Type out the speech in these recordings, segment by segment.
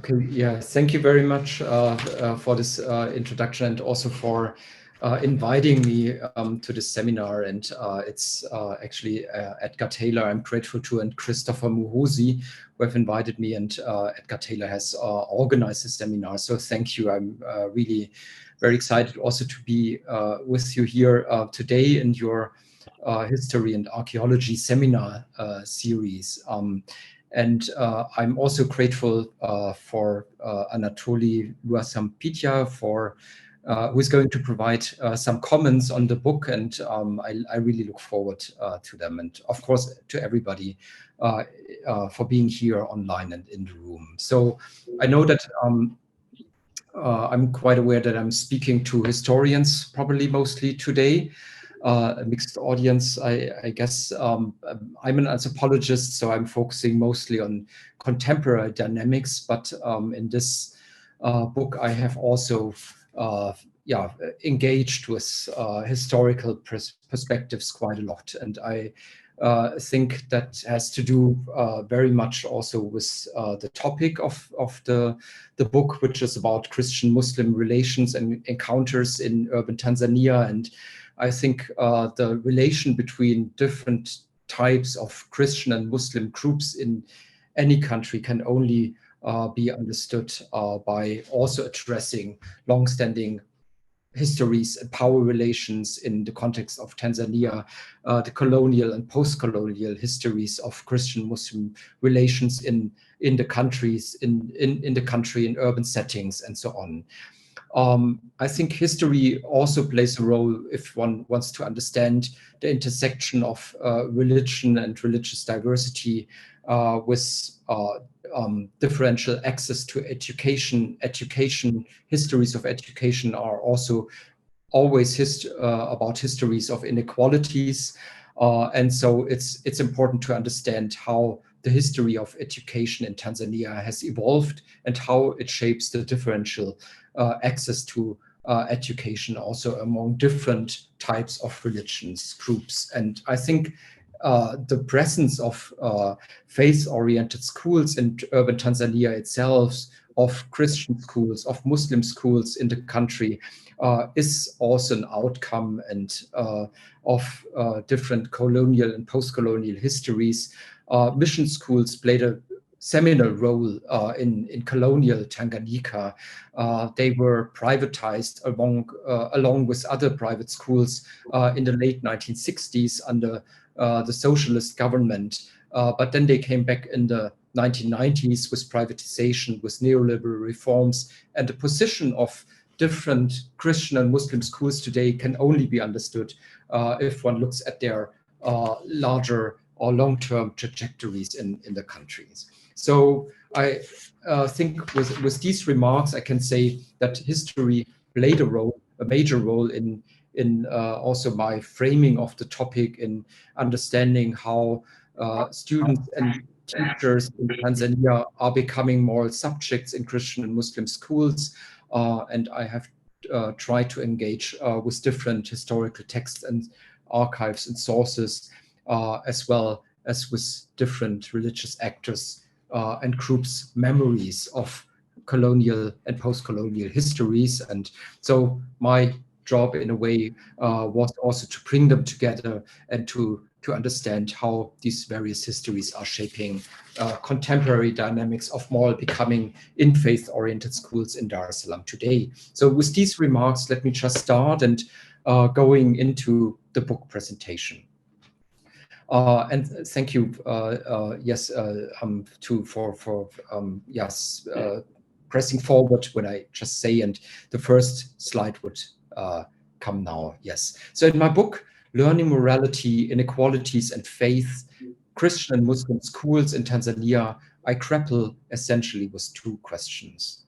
Okay, yeah, thank you very much for this introduction, and also for inviting me to this seminar. And it's actually Edgar Taylor I'm grateful to, and Christopher Muhosi, who have invited me, and Edgar Taylor has organized the seminar. So thank you. I'm really very excited also to be with you here today in your History and Archaeology seminar series. And I'm also grateful for Anatoly Luasampitya who is going to provide some comments on the book, and I really look forward to them, and of course to everybody for being here online and in the room. So I know that I'm quite aware that I'm speaking to historians probably mostly today. A mixed audience, I guess. I'm an anthropologist, so I'm focusing mostly on contemporary dynamics. But in this book, I have also, engaged with historical perspectives quite a lot, and I think that has to do very much also with the topic of the book, which is about Christian-Muslim relations and encounters in urban Tanzania. And I think the relation between different types of Christian and Muslim groups in any country can only be understood by also addressing long-standing histories and power relations in the context of Tanzania, the colonial and post-colonial histories of Christian-Muslim relations in the countries, in the country, in urban settings, and so on. I think history also plays a role if one wants to understand the intersection of religion and religious diversity with differential access to education. Histories of education are also always about histories of inequalities. And so it's important to understand how the history of education in Tanzania has evolved and how it shapes the differential access to education also among different types of religions groups. And I think the presence of faith-oriented schools in urban Tanzania itself, of Christian schools, of Muslim schools in the country, is also an outcome and of different colonial and post-colonial histories. Mission schools played a seminal role in colonial Tanganyika. They were privatized along with other private schools in the late 1960s under the socialist government. But then they came back in the 1990s with privatization, with neoliberal reforms, and the position of different Christian and Muslim schools today can only be understood if one looks at their larger or long-term trajectories in the countries. So I think with these remarks, I can say that history played a major role in also my framing of the topic, in understanding how students and teachers in Tanzania are becoming moral subjects in Christian and Muslim schools. And I have tried to engage with different historical texts and archives and sources, as well as with different religious actors and groups' memories of colonial and post-colonial histories. And so my job in a way was also to bring them together and to understand how these various histories are shaping contemporary dynamics of moral becoming in faith-oriented schools in Dar es Salaam today. So with these remarks, let me just start and going into the book presentation. And thank you, pressing forward when I just say, and the first slide would come now. Yes. So in my book, Learning Morality, Inequalities, and Faith, Christian and Muslim Schools in Tanzania, I grapple essentially with two questions.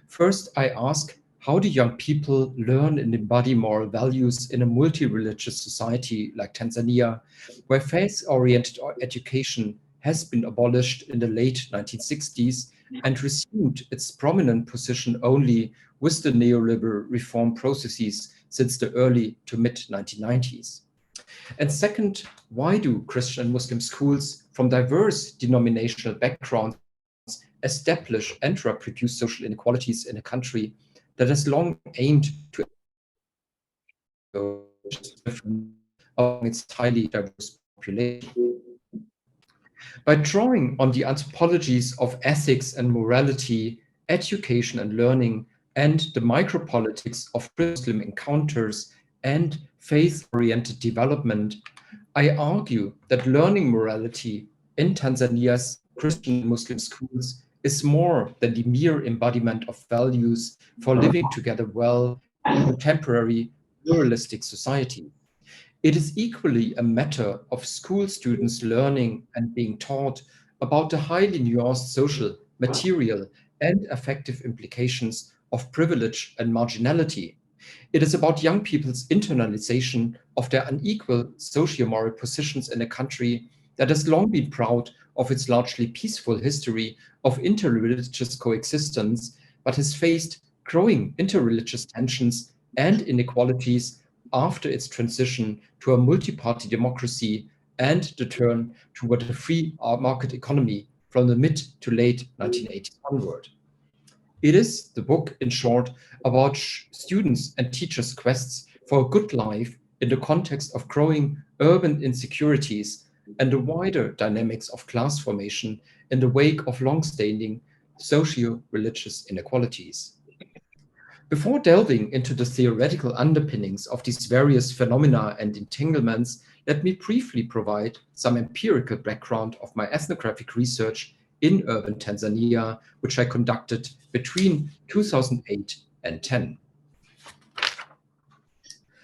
First, I ask, how do young people learn and embody moral values in a multi-religious society like Tanzania, where faith-oriented education has been abolished in the late 1960s and resumed its prominent position only with the neoliberal reform processes since the early to mid-1990s? And second, why do Christian and Muslim schools from diverse denominational backgrounds establish and reproduce social inequalities in a country that has long aimed to among its highly diverse population. By drawing on the anthropologies of ethics and morality, education and learning, and the micropolitics of Muslim encounters and faith-oriented development, I argue that learning morality in Tanzania's Christian and Muslim schools is more than the mere embodiment of values for living together well in a contemporary pluralistic society. It is equally a matter of school students learning and being taught about the highly nuanced social, material, and affective implications of privilege and marginality. It is about young people's internalization of their unequal socio-moral positions in a country that has long been proud of its largely peaceful history of interreligious coexistence, but has faced growing interreligious tensions and inequalities after its transition to a multi-party democracy and the turn toward a free market economy from the mid to late 1980s onward. It is the book, in short, about students' and teachers' quests for a good life in the context of growing urban insecurities and the wider dynamics of class formation in the wake of long-standing socio-religious inequalities. Before delving into the theoretical underpinnings of these various phenomena and entanglements, let me briefly provide some empirical background of my ethnographic research in urban Tanzania, which I conducted between 2008 and 10.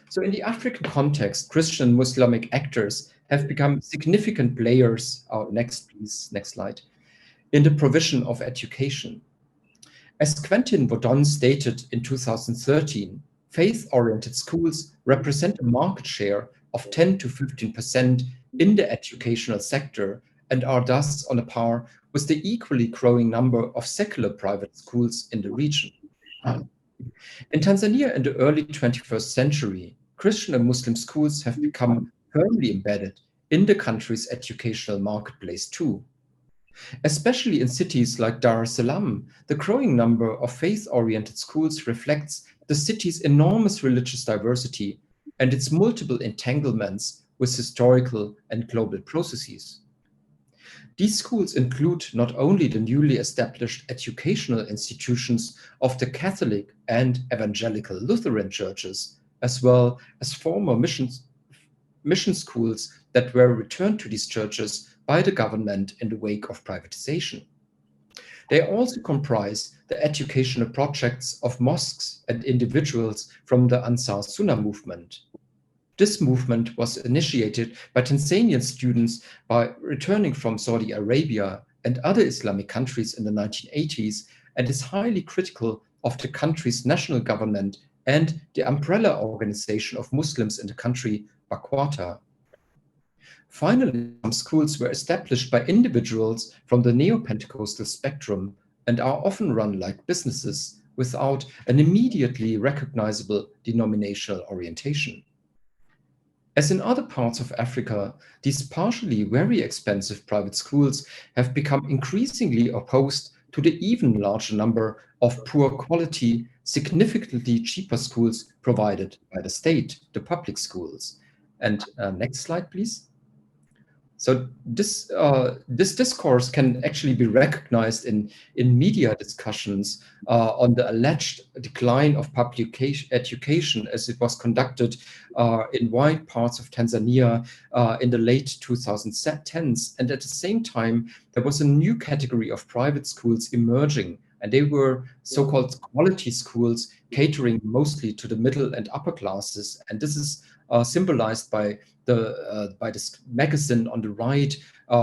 So in the African context, Christian and Muslimic actors have become significant players, next please, next slide, in the provision of education. As Quentin Vodon stated in 2013, faith-oriented schools represent a market share of 10 to 15% in the educational sector and are thus on a par with the equally growing number of secular private schools in the region. In Tanzania in the early 21st century, Christian and Muslim schools have become firmly embedded in the country's educational marketplace too. Especially in cities like Dar es Salaam, the growing number of faith-oriented schools reflects the city's enormous religious diversity and its multiple entanglements with historical and global processes. These schools include not only the newly established educational institutions of the Catholic and Evangelical Lutheran churches, as well as former mission schools that were returned to these churches by the government in the wake of privatization. They also comprise the educational projects of mosques and individuals from the Ansar Sunnah movement. This movement was initiated by Tanzanian students by returning from Saudi Arabia and other Islamic countries in the 1980s and is highly critical of the country's national government and the umbrella organization of Muslims in the country, Bakwata. Finally, some schools were established by individuals from the neo-Pentecostal spectrum and are often run like businesses without an immediately recognizable denominational orientation. As in other parts of Africa, these partially very expensive private schools have become increasingly opposed to the even larger number of poor quality, significantly cheaper schools provided by the state, the public schools. And next slide, please. So this discourse can actually be recognized in media discussions on the alleged decline of public education as it was conducted in wide parts of Tanzania in the late 2010s. And at the same time, there was a new category of private schools emerging, and they were so-called quality schools catering mostly to the middle and upper classes. And this is symbolized by this magazine on the right,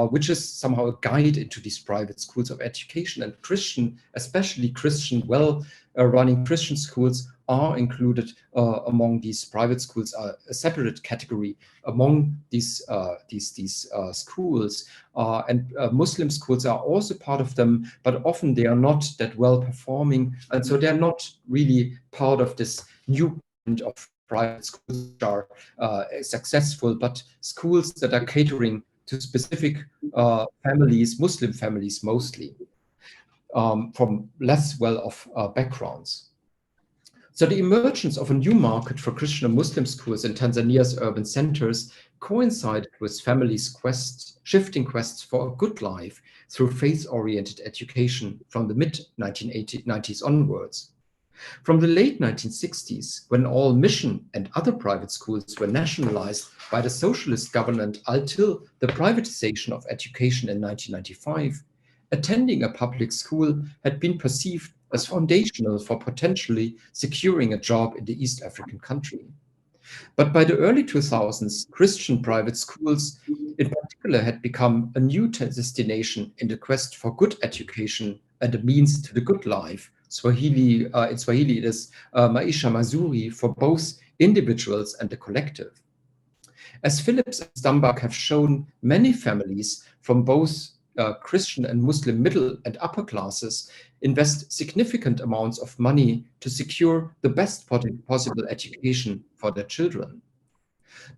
which is somehow a guide into these private schools of education. And Christian, especially Christian, well-running Christian schools are included among these private schools, a separate category among these schools. And Muslim schools are also part of them, but often they are not that well performing, and so they're not really part of this new kind of private schools that are successful, but schools that are catering to specific families, Muslim families mostly. from less well-off backgrounds. So the emergence of a new market for Christian and Muslim schools in Tanzania's urban centers coincided with families' shifting quests for a good life through faith-oriented education from the mid-1990s onwards. From the late 1960s, when all mission and other private schools were nationalized by the socialist government until the privatization of education in 1995, attending a public school had been perceived as foundational for potentially securing a job in the East African country. But by the early 2000s, Christian private schools in particular had become a new destination in the quest for good education and a means to the good life. In Swahili, it is Maisha Mazuri for both individuals and the collective. As Phillips and Stambach have shown, many families from both Christian and Muslim middle and upper classes invest significant amounts of money to secure the best possible education for their children.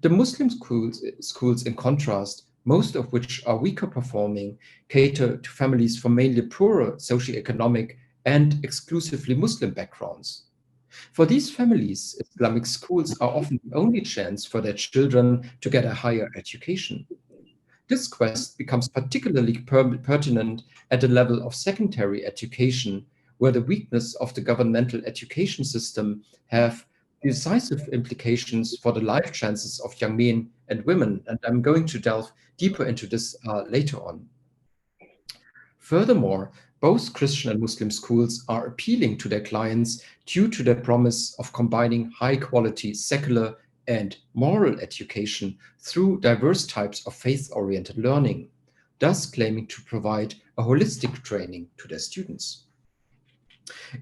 The Muslim schools, in contrast, most of which are weaker performing, cater to families from mainly poorer socioeconomic and exclusively Muslim backgrounds. For these families, Islamic schools are often the only chance for their children to get a higher education. This quest becomes particularly pertinent at the level of secondary education, where the weakness of the governmental education system have decisive implications for the life chances of young men and women, and I'm going to delve deeper into this later on. Furthermore, both Christian and Muslim schools are appealing to their clients due to their promise of combining high-quality secular and moral education through diverse types of faith-oriented learning, thus claiming to provide a holistic training to their students.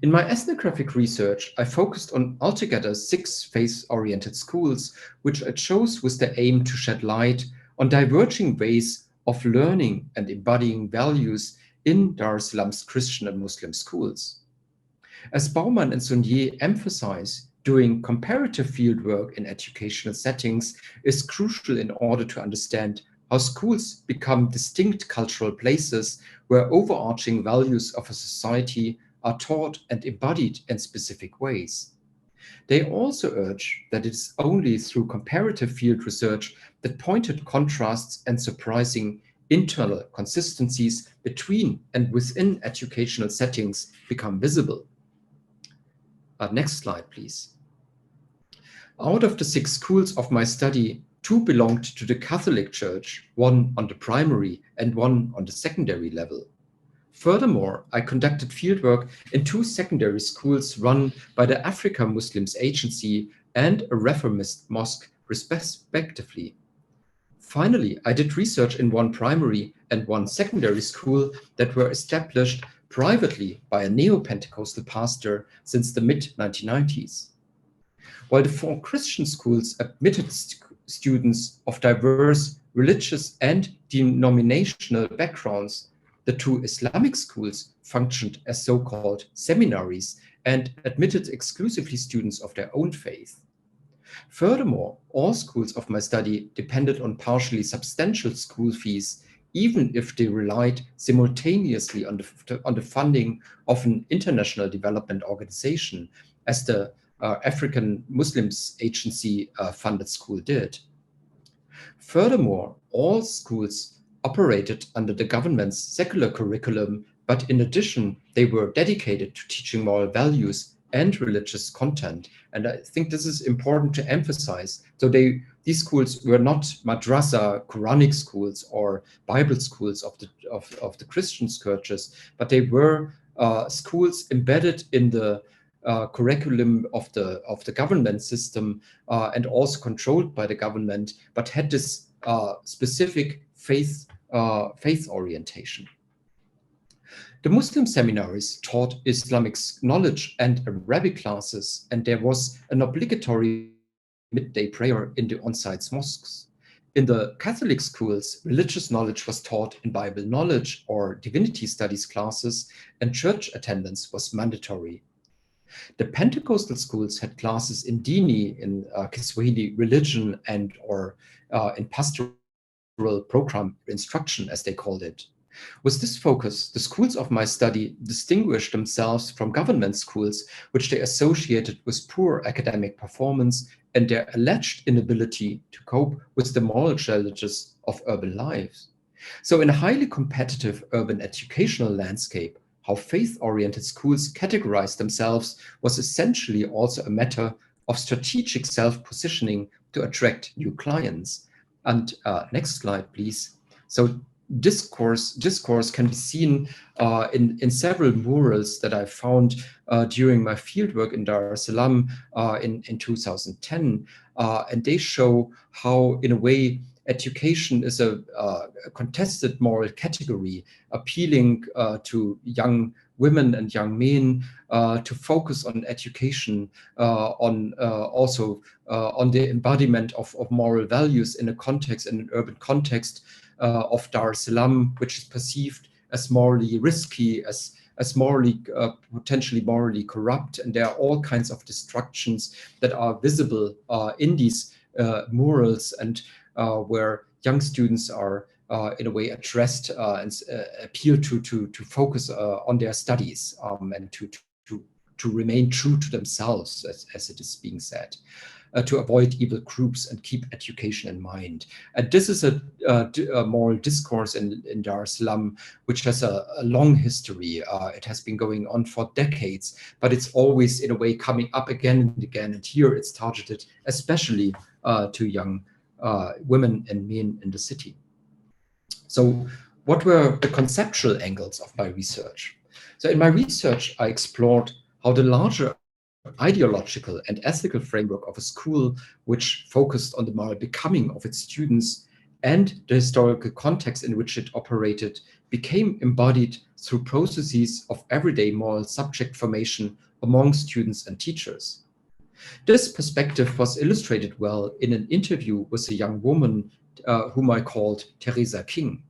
In my ethnographic research, I focused on altogether 6 faith-oriented schools, which I chose with the aim to shed light on diverging ways of learning and embodying values in Dar es Salaam's Christian and Muslim schools. As Baumann and Saunier emphasize, doing comparative fieldwork in educational settings is crucial in order to understand how schools become distinct cultural places where overarching values of a society are taught and embodied in specific ways. They also urge that it is only through comparative field research that pointed contrasts and surprising internal consistencies between and within educational settings become visible. Next slide, please. Out of the 6 schools of my study, 2 belonged to the Catholic Church, one on the primary and one on the secondary level. Furthermore, I conducted fieldwork in 2 secondary schools run by the Africa Muslims Agency and a Reformist mosque, respectively. Finally, I did research in 1 primary and 1 secondary school that were established privately by a neo-Pentecostal pastor since the mid-1990s. While the 4 Christian schools admitted students of diverse religious and denominational backgrounds, the 2 Islamic schools functioned as so-called seminaries and admitted exclusively students of their own faith. Furthermore, all schools of my study depended on partially substantial school fees, even if they relied simultaneously on the funding of an international development organization, as the African Muslims Agency funded school did. Furthermore, all schools operated under the government's secular curriculum, but in addition, they were dedicated to teaching moral values and religious content. And I think this is important to emphasize. So these schools were not madrasa, Quranic schools, or Bible schools of the Christian churches, but they were schools embedded in the curriculum of the government system and also controlled by the government, but had this specific faith orientation. The Muslim seminaries taught Islamic knowledge and Arabic classes, and there was an obligatory midday prayer in the on-site mosques. In the Catholic schools, religious knowledge was taught in Bible knowledge or divinity studies classes, and church attendance was mandatory. The Pentecostal schools had classes in Dini, in Kiswahili religion, and or in pastoral program instruction, as they called it. With this focus, the schools of my study distinguished themselves from government schools, which they associated with poor academic performance and their alleged inability to cope with the moral challenges of urban lives. So in a highly competitive urban educational landscape, how faith-oriented schools categorized themselves was essentially also a matter of strategic self-positioning to attract new clients. And next slide, please. So discourse can be seen in several murals that I found during my fieldwork in Dar es Salaam in 2010. And they show how, in a way, education is a contested moral category, appealing to young women and young men to focus on education, on the embodiment of moral values in a context, in an urban context of Dar es Salaam, which is perceived as morally risky, as morally, potentially morally corrupt. And there are all kinds of destructions that are visible in these murals, and where young students are in a way addressed and appeal to focus on their studies and to remain true to themselves, as it is being said. To avoid evil groups and keep education in mind. And this is a moral discourse in Dar es Salaam, which has a long history. It has been going on for decades, but it's always in a way coming up again and again. And here it's targeted especially to young women and men in the city. So what were the conceptual angles of my research? So in my research, I explored how the larger ideological and ethical framework of a school, which focused on the moral becoming of its students and the historical context in which it operated, became embodied through processes of everyday moral subject formation among students and teachers. This perspective was illustrated well in an interview with a young woman whom I called Teresa King.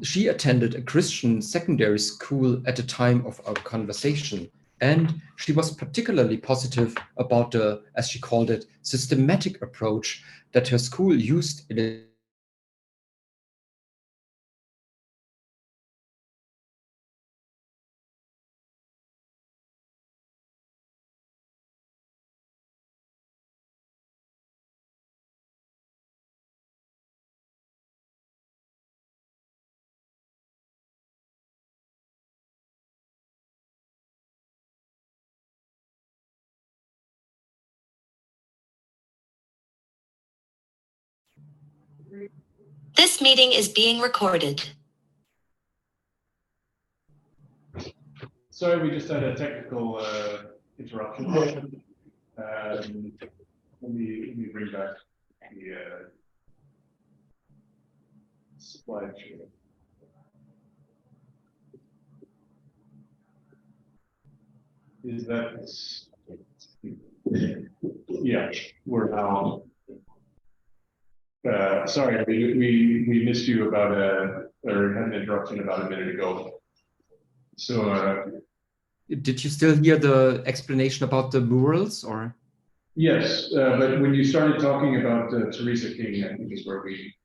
She attended a Christian secondary school at the time of our conversation, and she was particularly positive about the, as she called it, systematic approach that her school used in its This meeting is being recorded. Sorry, we just had a technical interruption. Let me bring back the slideshow. Is that? Yeah, we're now. Sorry, we missed you about or had an interruption about a minute ago. So. Did you still hear the explanation about the murals, or? Yes, but when you started talking about Teresa King, I think is where we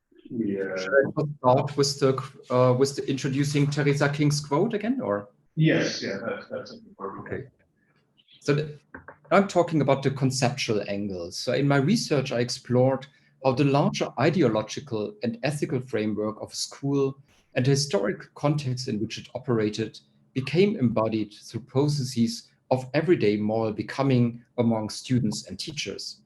start with the introducing Teresa King's quote again, or? Yes, yeah, that's important. Okay. So I'm talking about the conceptual angles. So in my research, I explored how the larger ideological and ethical framework of a school and the historic context in which it operated became embodied through processes of everyday moral becoming among students and teachers.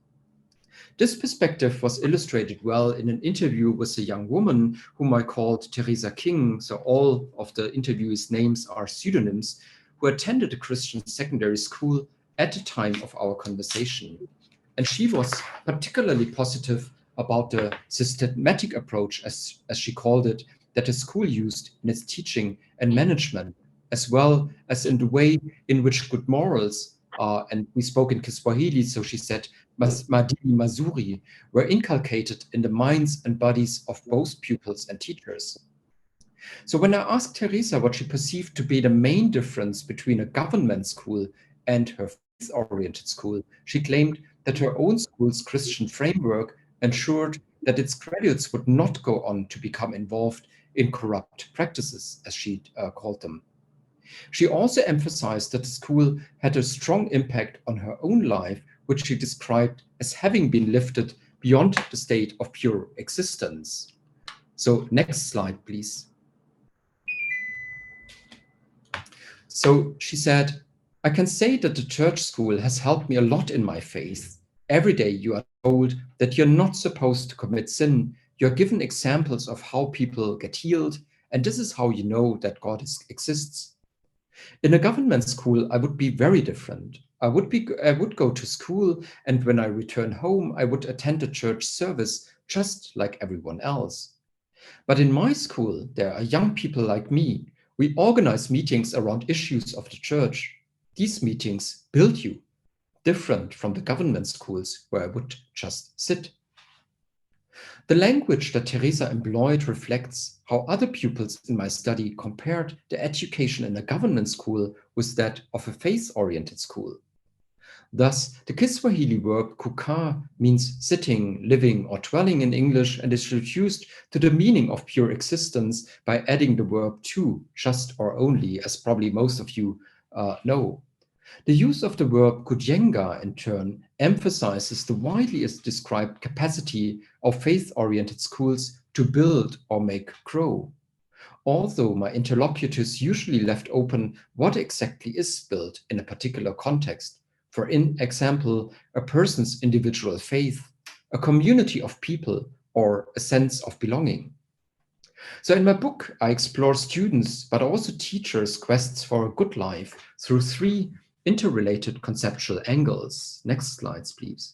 This perspective was illustrated well in an interview with a young woman whom I called Teresa King. So all of the interviewees' names are pseudonyms, who attended a Christian secondary school at the time of our conversation. And she was particularly positive about the systematic approach, as she called it, that the school used in its teaching and management, as well as in the way in which good morals, and we spoke in Kiswahili, so she said, madili mazuri, were inculcated in the minds and bodies of both pupils and teachers. So when I asked Teresa what she perceived to be the main difference between a government school and her faith-oriented school, she claimed that her own school's Christian framework ensured that its graduates would not go on to become involved in corrupt practices, as she called them. She also emphasized that the school had a strong impact on her own life, which she described as having been lifted beyond the state of pure existence. So next slide, please. So she said, I can say that the church school has helped me a lot in my faith. Every day you are told that you're not supposed to commit sin. You're given examples of how people get healed, and this is how you know that God exists. In a government school, I would be very different. I would go to school, and when I return home, I would attend a church service just like everyone else. But in my school, there are young people like me. We organize meetings around issues of the church. These meetings build you, different from the government schools where I would just sit. The language that Teresa employed reflects how other pupils in my study compared the education in a government school with that of a faith-oriented school. Thus, the Kiswahili verb kukaa means sitting, living, or dwelling in English, and is reduced to the meaning of pure existence by adding the verb to, just or only, as probably most of you know. The use of the verb kujenga, in turn, emphasizes the widely described capacity of faith-oriented schools to build or make grow. Although my interlocutors usually left open what exactly is built in a particular context, for example, a person's individual faith, a community of people, or a sense of belonging. So in my book, I explore students, but also teachers' quests for a good life through three interrelated conceptual angles. Next slides, please.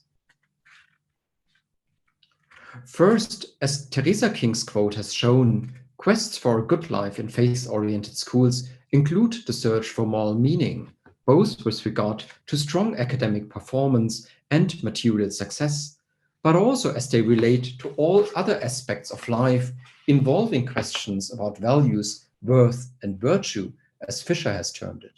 First, as Teresa King's quote has shown, quests for a good life in faith-oriented schools include the search for moral meaning, both with regard to strong academic performance and material success, but also as they relate to all other aspects of life involving questions about values, worth, and virtue, as Fisher has termed it.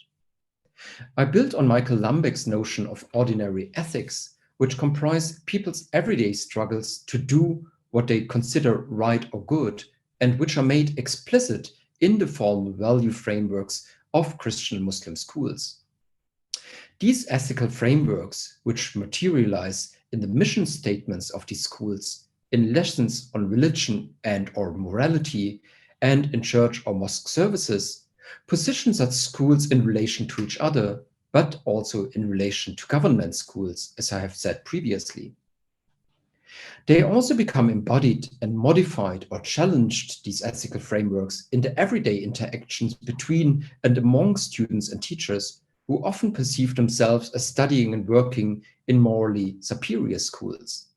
I built on Michael Lambeck's notion of ordinary ethics, which comprise people's everyday struggles to do what they consider right or good, and which are made explicit in the formal value frameworks of Christian Muslim schools. These ethical frameworks, which materialize in the mission statements of these schools, in lessons on religion and or morality, and in church or mosque services, position such schools in relation to each other, but also in relation to government schools, as I have said previously. They also become embodied and modified or challenged, these ethical frameworks, in the everyday interactions between and among students and teachers, who often perceive themselves as studying and working in morally superior schools.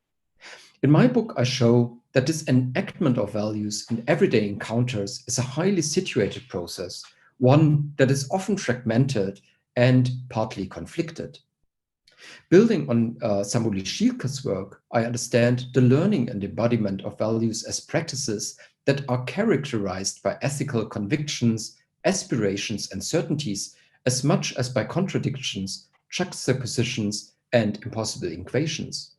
In my book, I show that this enactment of values in everyday encounters is a highly situated process, one that is often fragmented and partly conflicted. Building on Samuel Schielke's work, I understand the learning and embodiment of values as practices that are characterized by ethical convictions, aspirations, and certainties, as much as by contradictions, juxtapositions, and impossible equations.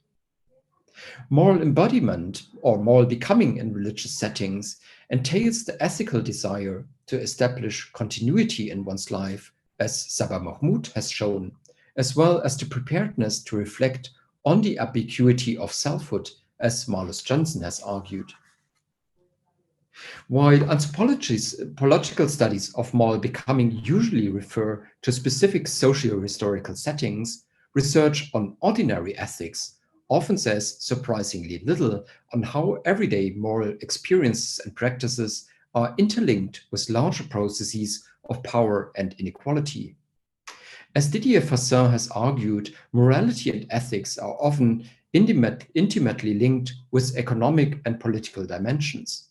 Moral embodiment, or moral becoming in religious settings, entails the ethical desire to establish continuity in one's life, as Sabah Mahmood has shown, as well as the preparedness to reflect on the ambiguity of selfhood, as Marlus Johnson has argued. While anthropological studies of moral becoming usually refer to specific socio-historical settings, research on ordinary ethics often says surprisingly little on how everyday moral experiences and practices are interlinked with larger processes of power and inequality. As Didier Fassin has argued, morality and ethics are often intimately linked with economic and political dimensions.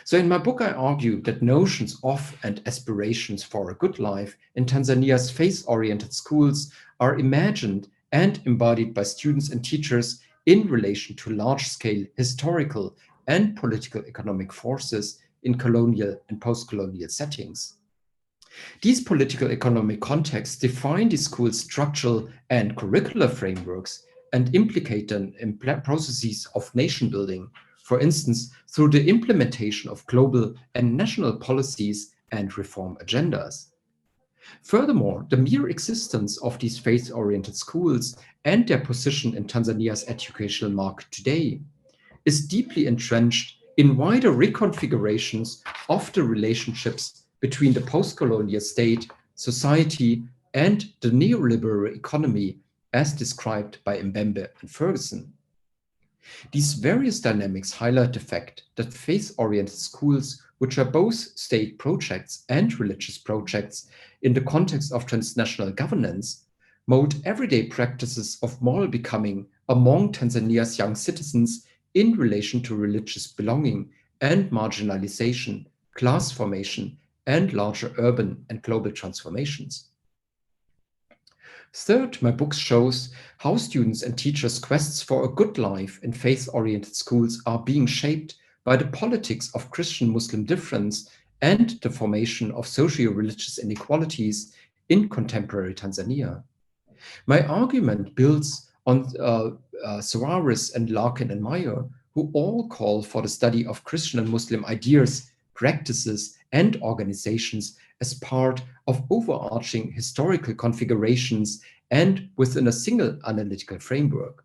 So in my book, I argue that notions of and aspirations for a good life in Tanzania's faith-oriented schools are imagined and embodied by students and teachers in relation to large-scale historical and political economic forces in colonial and post-colonial settings. These political economic contexts define the school's structural and curricular frameworks and implicate them in processes of nation building, for instance, through the implementation of global and national policies and reform agendas. Furthermore, the mere existence of these faith-oriented schools and their position in Tanzania's educational market today is deeply entrenched in wider reconfigurations of the relationships between the post-colonial state, society, and the neoliberal economy as described by Mbembe and Ferguson. These various dynamics highlight the fact that faith-oriented schools, which are both state projects and religious projects in the context of transnational governance, mold everyday practices of moral becoming among Tanzania's young citizens in relation to religious belonging and marginalization, class formation, and larger urban and global transformations. Third, my book shows how students' and teachers' quests for a good life in faith-oriented schools are being shaped by the politics of Christian-Muslim difference and the formation of socio-religious inequalities in contemporary Tanzania. My argument builds on Suarez and Larkin and Meyer, who all call for the study of Christian and Muslim ideas, practices, and organizations as part of overarching historical configurations and within a single analytical framework.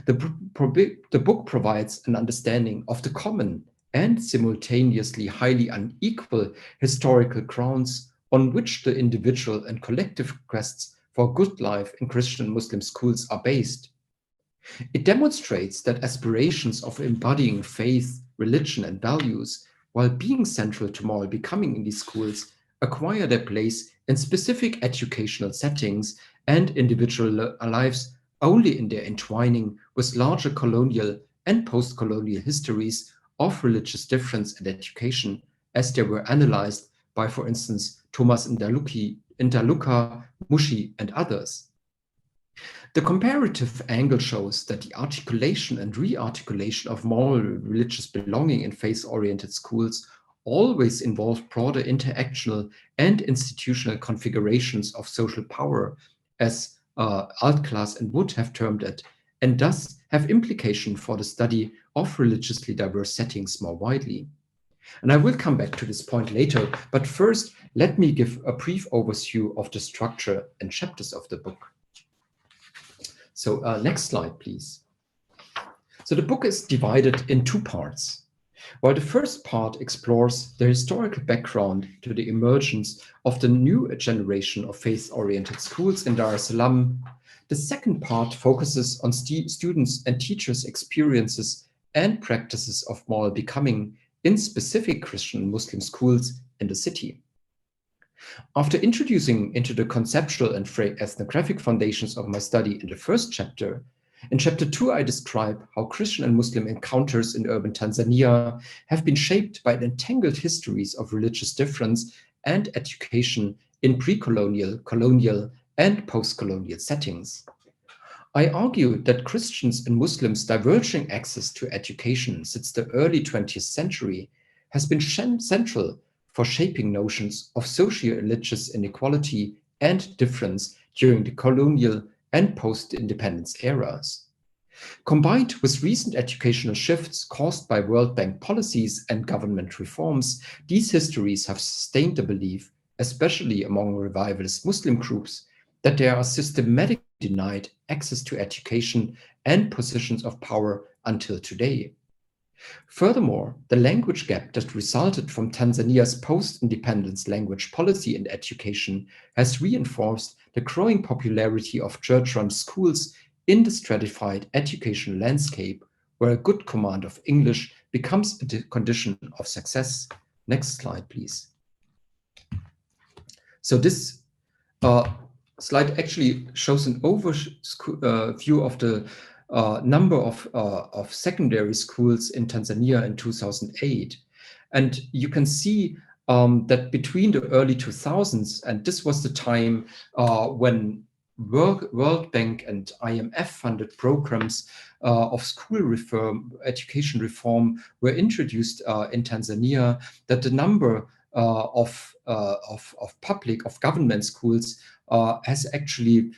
The book provides an understanding of the common and simultaneously highly unequal historical grounds on which the individual and collective quests for good life in Christian Muslim schools are based. It demonstrates that aspirations of embodying faith, religion, and values, while being central to moral becoming in these schools, acquire their place in specific educational settings and individual lives only in their entwining with larger colonial and post-colonial histories of religious difference and education, as they were analyzed by, for instance, Thomas Ndaluka, Mushi, and others. The comparative angle shows that the articulation and re-articulation of moral religious belonging in faith-oriented schools always involve broader interactional and institutional configurations of social power, as Altglas and Wood have termed it, and thus have implication for the study of religiously diverse settings more widely. And I will come back to this point later, but first, let me give a brief overview of the structure and chapters of the book. So next slide, please. So the book is divided in two parts. While the first part explores the historical background to the emergence of the new generation of faith-oriented schools in Dar es Salaam, the second part focuses on students' and teachers' experiences and practices of moral becoming in specific Christian and Muslim schools in the city. After introducing into the conceptual and ethnographic foundations of my study in the first chapter, in chapter 2 I describe how Christian and Muslim encounters in urban Tanzania have been shaped by entangled histories of religious difference and education in pre-colonial, colonial, and post-colonial settings. I argue that Christians and Muslims' diverging access to education since the early 20th century has been central for shaping notions of socio-religious inequality and difference during the colonial and post-independence eras. Combined with recent educational shifts caused by World Bank policies and government reforms, these histories have sustained the belief, especially among revivalist Muslim groups, that they are systematically denied access to education and positions of power until today. Furthermore, the language gap that resulted from Tanzania's post-independence language policy and education has reinforced the growing popularity of church-run schools in the stratified educational landscape, where a good command of English becomes a condition of success. Next slide, please. So this slide actually shows an overview of the number of secondary schools in Tanzania in 2008. And you can see that between the early 2000s, and this was the time when World Bank and IMF funded programs of school reform, education reform were introduced in Tanzania, that the number of government schools has actually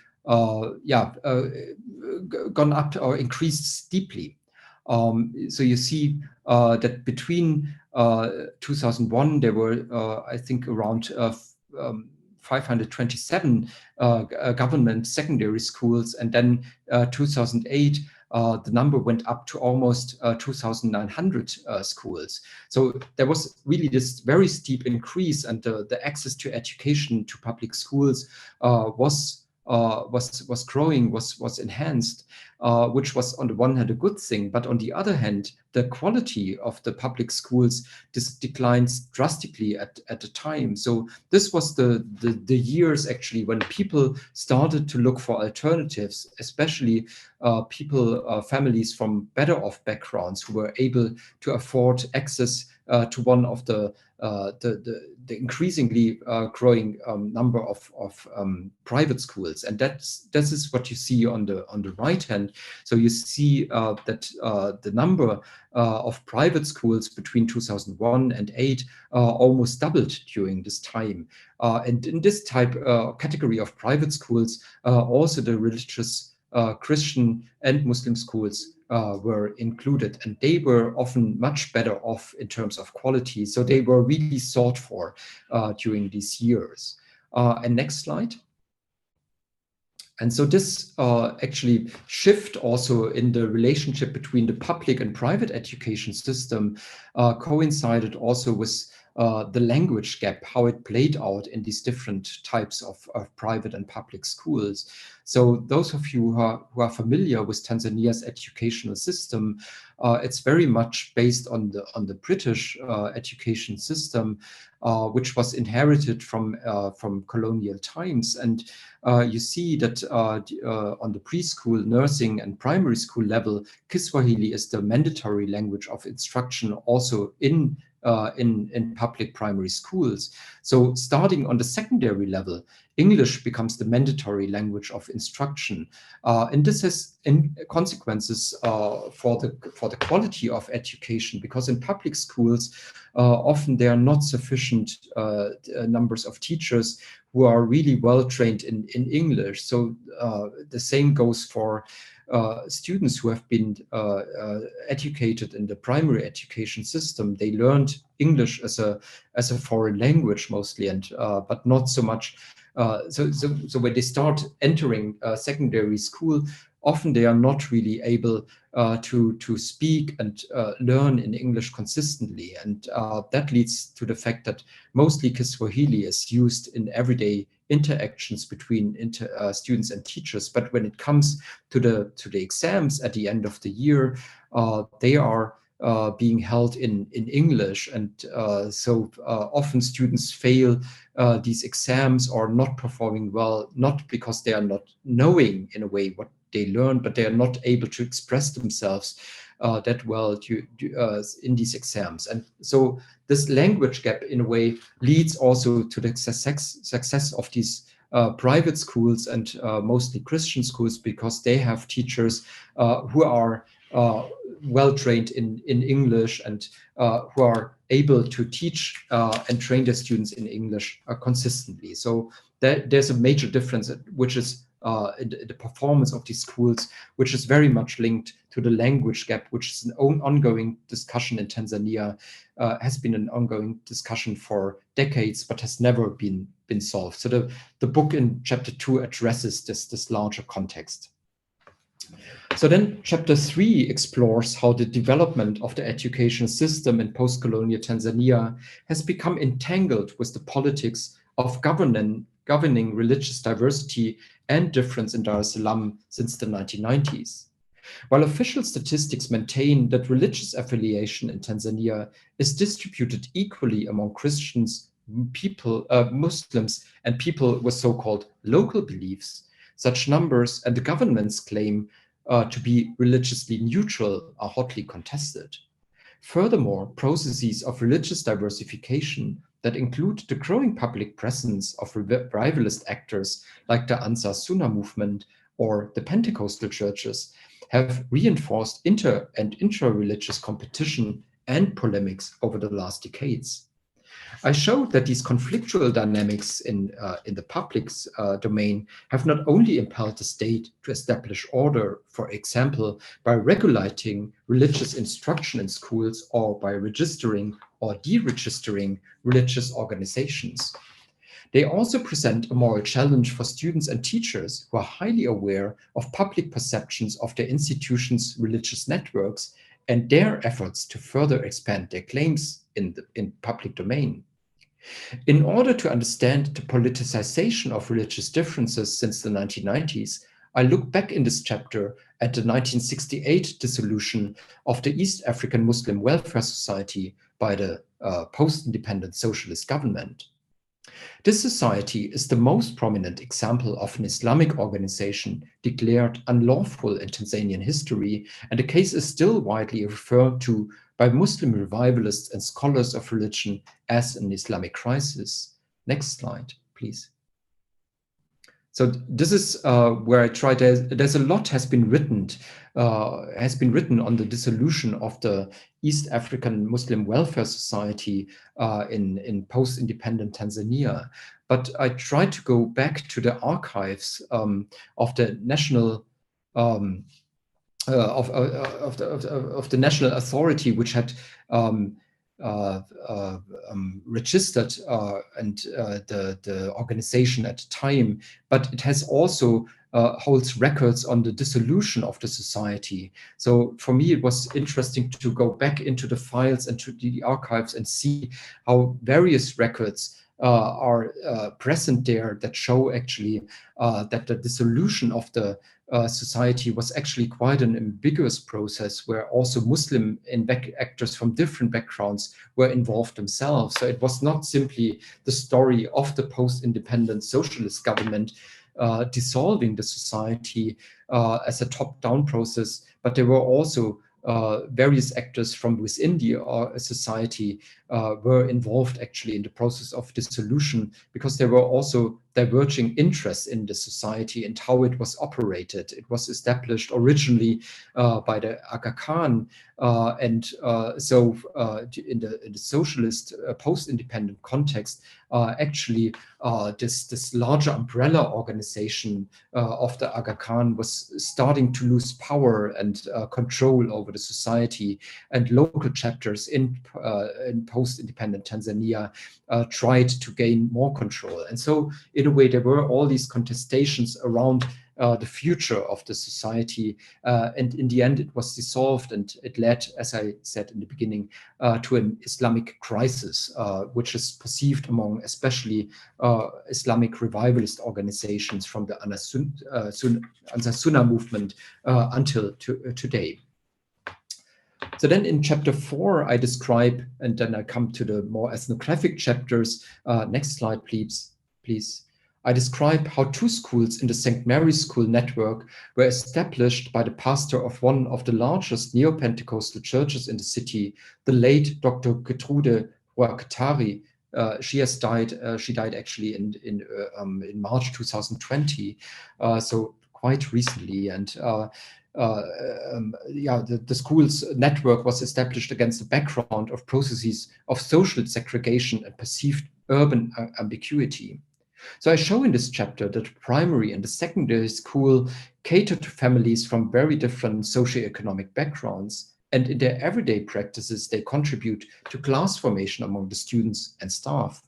gone up or increased steeply. So you see that between 2001, there were, I think, around 527 government secondary schools, and then 2008, the number went up to almost 2,900 schools. So there was really this very steep increase, and the access to education, to public schools was growing, was enhanced, which was on the one hand a good thing, but on the other hand, the quality of the public schools declines drastically at the time. So this was the years actually when people started to look for alternatives, especially families from better off backgrounds who were able to afford access to one of the increasingly growing number of private schools, and this is what you see on the right hand. So you see that the number of private schools between 2001 and 2008 almost doubled during this time, and in this category of private schools, also the religious Christian and Muslim schools were included, and they were often much better off in terms of quality. So they were really sought for during these years. And next slide. And so this actually shift also in the relationship between the public and private education system coincided also with the language gap, how it played out in these different types of private and public schools. So those of you who are familiar with Tanzania's educational system, it's very much based on the British education system, which was inherited from colonial times. And you see that on the preschool, nursing, and primary school level, Kiswahili is the mandatory language of instruction also in public primary schools. So starting on the secondary level, English becomes the mandatory language of instruction, and this has consequences for the quality of education, because in public schools often there are not sufficient numbers of teachers who are really well trained in English. So the same goes for students who have been educated in the primary education system. They learned English as a foreign language mostly, and but not so much. So when they start entering secondary school, often they are not really able to speak and learn in English consistently, and that leads to the fact that mostly Kiswahili is used in everyday interactions between students and teachers. But when it comes to the exams at the end of the year, they are being held in English, and so often students fail these exams or not performing well, not because they are not knowing in a way what they learn, but they are not able to express themselves that well in these exams. And so this language gap in a way leads also to the success of these private schools, and mostly Christian schools, because they have teachers who are well trained in English, and who are able to teach and train their students in English consistently. So there's a major difference, which is in the performance of these schools, which is very much linked to the language gap, which is an ongoing discussion in Tanzania, has been an ongoing discussion for decades, but has never been solved. So the book in chapter 2 addresses this larger context. So then chapter 3 explores how the development of the education system in post-colonial Tanzania has become entangled with the politics of governing religious diversity and difference in Dar es Salaam since the 1990s. While official statistics maintain that religious affiliation in Tanzania is distributed equally among Christians, Muslims, and people with so-called local beliefs, such numbers and the government's claim to be religiously neutral are hotly contested. Furthermore, processes of religious diversification that include the growing public presence of revivalist actors like the Ansar Sunnah movement or the Pentecostal churches have reinforced intra-religious competition and polemics over the last decades. I showed that these conflictual dynamics in the public domain have not only impelled the state to establish order, for example, by regulating religious instruction in schools or by registering or deregistering religious organizations. They also present a moral challenge for students and teachers who are highly aware of public perceptions of their institutions' religious networks and their efforts to further expand their claims in public domain. In order to understand the politicization of religious differences since the 1990s, I look back in this chapter at the 1968 dissolution of the East African Muslim Welfare Society by the post-independent socialist government. This society is the most prominent example of an Islamic organization declared unlawful in Tanzanian history, and the case is still widely referred to by Muslim revivalists and scholars of religion as an Islamic crisis. Next slide, please. So this is where I try. There's a lot has been written on the dissolution of the East African Muslim Welfare Society in post-independent Tanzania. But I tried to go back to the archives of the national of the national authority, which had registered the organization at the time, but it has also holds records on the dissolution of the society. So for me, it was interesting to go back into the files and to the archives and see how various records are present there that show actually that the dissolution of the society was actually quite an ambiguous process where also Muslim actors from different backgrounds were involved themselves. So it was not simply the story of the post-independent socialist government dissolving the society as a top-down process, but there were also various actors from within the society were involved actually in the process of dissolution, because there were also diverging interests in the society and how it was operated. It was established originally by the Aga Khan, and so in the socialist post-independent context, actually this larger umbrella organization of the Aga Khan was starting to lose power and control over the society, and local chapters in post-independent Tanzania tried to gain more control. And so in a way, there were all these contestations around the future of the society, and in the end it was dissolved, and it led, as I said in the beginning, to an Islamic crisis, which is perceived among especially Islamic revivalist organizations from the Ansar Sunnah movement until today. So then in chapter 4, I describe, and then I come to the more ethnographic chapters. Next slide, please. I describe how 2 schools in the St. Mary's School network were established by the pastor of one of the largest neo-Pentecostal churches in the city, the late Dr. Gertrude Huacatari. She died actually in March 2020, so quite recently. And the school's network was established against the background of processes of social segregation and perceived urban ambiguity. So I show in this chapter that the primary and the secondary school cater to families from very different socioeconomic backgrounds, and in their everyday practices, they contribute to class formation among the students and staff.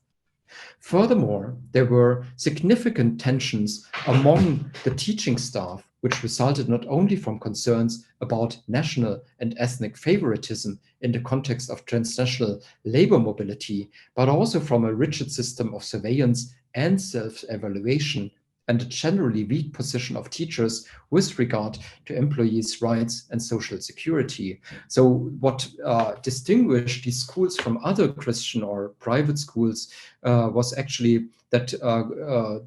Furthermore, there were significant tensions among the teaching staff, which resulted not only from concerns about national and ethnic favoritism in the context of transnational labor mobility, but also from a rigid system of surveillance and self-evaluation, and a generally weak position of teachers with regard to employees' rights and social security. So what distinguished these schools from other Christian or private schools was actually that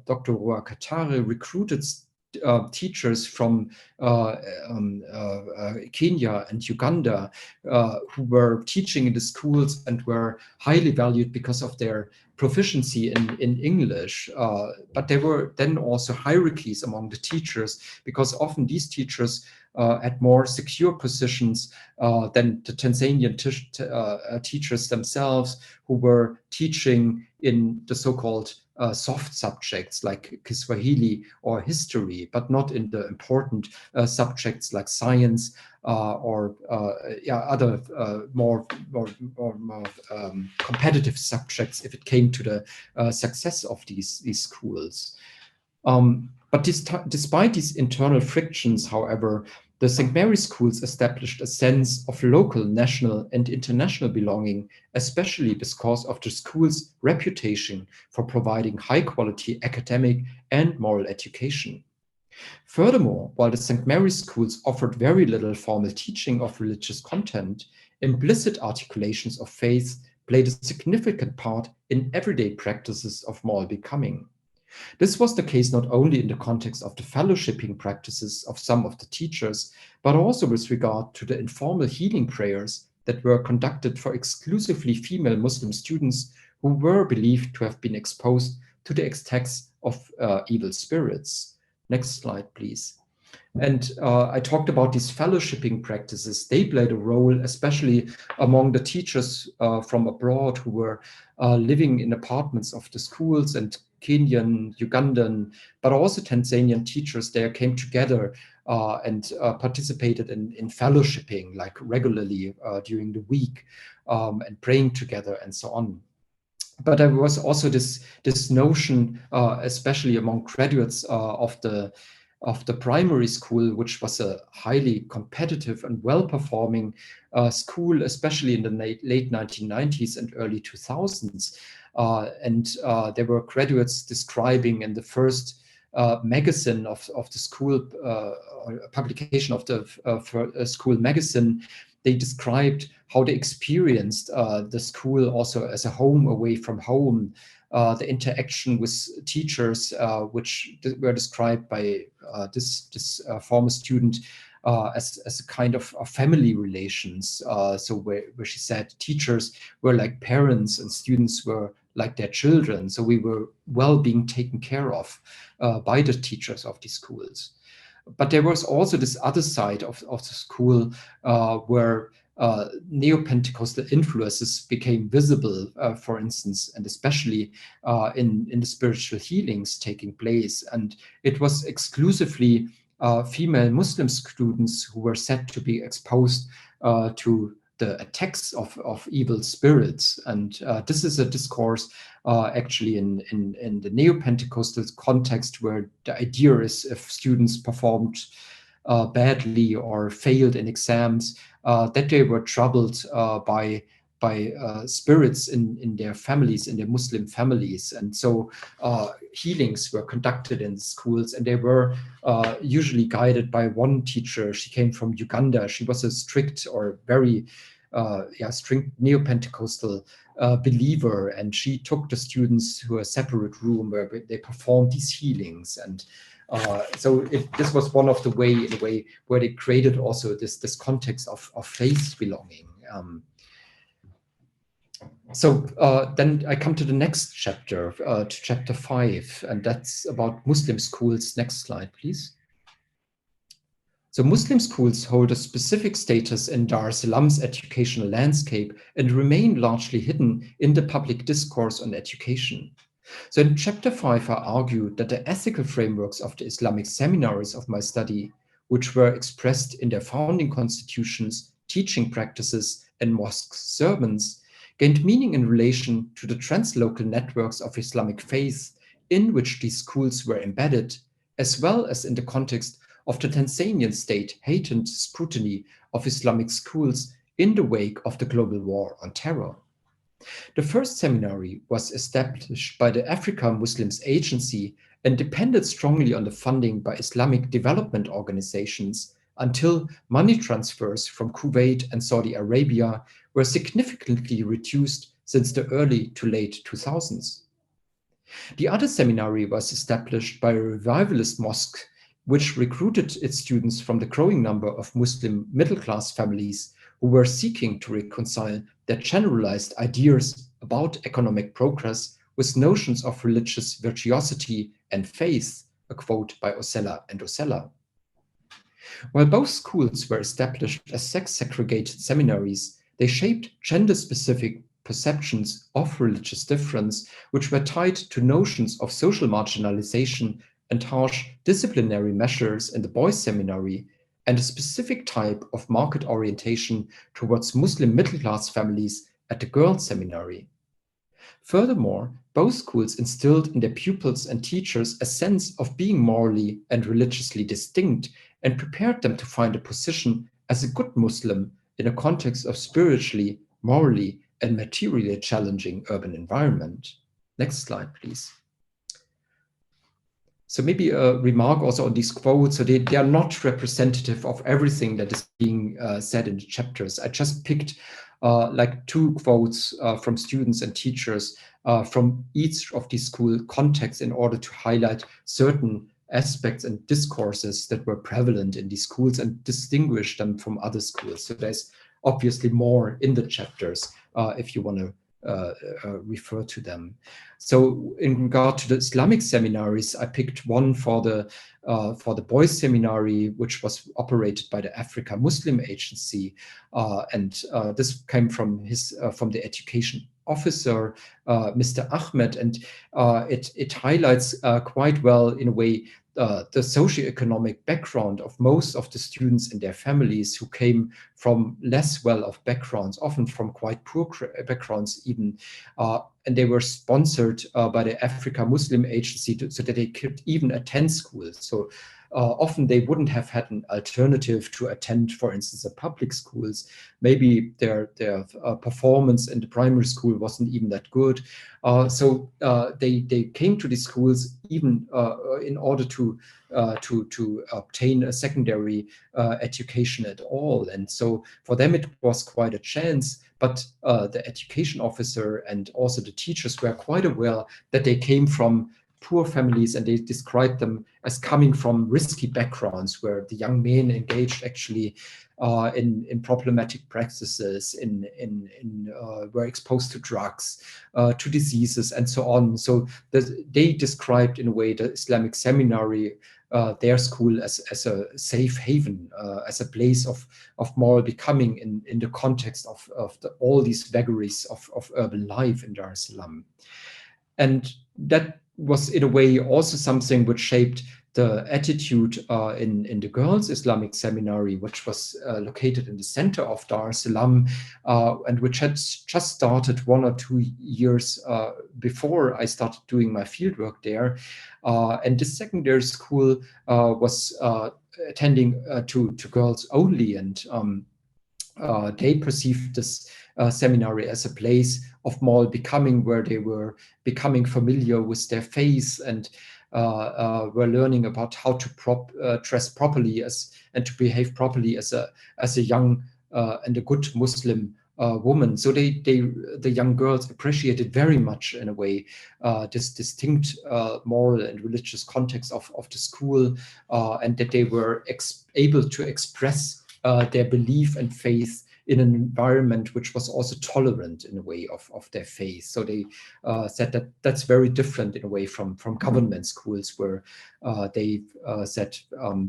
Dr. Huacatari recruited teachers from Kenya and Uganda who were teaching in the schools and were highly valued because of their proficiency in English. But there were then also hierarchies among the teachers, because often these teachers had more secure positions than the Tanzanian teachers themselves, who were teaching in the so-called soft subjects like Kiswahili or history, but not in the important subjects like science or other more competitive subjects if it came to the success of these schools. But despite these internal frictions, however, the St. Mary's schools established a sense of local, national, and international belonging, especially because of the school's reputation for providing high-quality academic and moral education. Furthermore, while the St. Mary's schools offered very little formal teaching of religious content, implicit articulations of faith played a significant part in everyday practices of moral becoming. This was the case not only in the context of the fellowshipping practices of some of the teachers, but also with regard to the informal healing prayers that were conducted for exclusively female Muslim students who were believed to have been exposed to the attacks of evil spirits. Next slide, please. And I talked about these fellowshipping practices. They played a role, especially among the teachers from abroad who were living in apartments of the schools, and Kenyan, Ugandan, but also Tanzanian teachers there came together and participated in fellowshipping like regularly during the week and praying together and so on. But there was also this notion, especially among graduates of the primary school, which was a highly competitive and well-performing school, especially in the late 1990s and early 2000s. There were graduates describing in the first magazine of the school, publication of the school magazine, they described how they experienced the school also as a home away from home, the interaction with teachers, which were described by this former student as a kind of family relations. So where she said teachers were like parents and students were like their children. So we were well being taken care of by the teachers of these schools. But there was also this other side of the school where neo-Pentecostal influences became visible, for instance, and especially in the spiritual healings taking place. And it was exclusively female Muslim students who were said to be exposed to the attacks of evil spirits. And this is a discourse actually in the neo-Pentecostal context, where the idea is if students performed badly or failed in exams, that they were troubled by spirits in their families, in their Muslim families. And so healings were conducted in schools, and they were usually guided by one teacher. She came from Uganda. She was a strict or very strict neo-Pentecostal believer, and she took the students to a separate room where they performed these healings. And so this was one of the way where they created also this context of faith belonging. Then I come to the next chapter, to chapter 5, and that's about Muslim schools. Next slide, please. So Muslim schools hold a specific status in Dar es Salaam's educational landscape and remain largely hidden in the public discourse on education. So in chapter 5, I argue that the ethical frameworks of the Islamic seminaries of my study, which were expressed in their founding constitutions, teaching practices, and mosque sermons, gained meaning in relation to the translocal networks of Islamic faith in which these schools were embedded, as well as in the context of the Tanzanian state heightened scrutiny of Islamic schools in the wake of the global war on terror. The first seminary was established by the Africa Muslims Agency and depended strongly on the funding by Islamic development organizations until money transfers from Kuwait and Saudi Arabia were significantly reduced since the early to late 2000s. The other seminary was established by a revivalist mosque which recruited its students from the growing number of Muslim middle-class families who were seeking to reconcile their generalized ideas about economic progress with notions of religious virtuosity and faith, a quote by Osella and Osella. While both schools were established as sex-segregated seminaries, they shaped gender-specific perceptions of religious difference, which were tied to notions of social marginalization and harsh disciplinary measures in the boys' seminary, and a specific type of market orientation towards Muslim middle-class families at the girls' seminary. Furthermore, both schools instilled in their pupils and teachers a sense of being morally and religiously distinct and prepared them to find a position as a good Muslim in a context of spiritually, morally, and materially challenging urban environment. Next slide, please. So maybe a remark also on these quotes. So they are not representative of everything that is being said in the chapters. I just picked like 2 quotes from students and teachers from each of these school contexts in order to highlight certain aspects and discourses that were prevalent in these schools and distinguish them from other schools. So there's obviously more in the chapters if you want to refer to them. So in regard to the Islamic seminaries, I picked one for the boys' seminary, which was operated by the Africa Muslim Agency, and this came from the education officer, Mr. Ahmed, and it highlights quite well in a way the socioeconomic background of most of the students and their families who came from less well-off backgrounds, often from quite poor backgrounds even, and they were sponsored by the Africa Muslim Agency so that they could even attend schools. So often they wouldn't have had an alternative to attend, for instance, the public schools. Maybe their performance in the primary school wasn't even that good. So they came to these schools even in order to obtain a secondary education at all. And so for them, it was quite a chance. But the education officer and also the teachers were quite aware that they came from poor families, and they described them as coming from risky backgrounds where the young men engaged actually in problematic practices, were exposed to drugs, to diseases, and so on. So they described in a way the Islamic seminary, their school, as a safe haven, as a place of moral becoming in the context of all these vagaries of urban life in Dar es Salaam. And that was in a way also something which shaped the attitude in the girls' Islamic seminary, which was located in the center of Dar es Salaam, and which had just started 1 or 2 years before I started doing my fieldwork there. And this secondary school was attending to girls only, and they perceived this seminary as a place of moral becoming, where they were becoming familiar with their faith and were learning about how to dress properly and to behave properly as a young and a good Muslim woman. So the young girls appreciated very much in a way this distinct moral and religious context of the school, and that they were able to express their belief and faith in an environment which was also tolerant in a way of their faith. So they said that that's very different in a way from government schools, where they said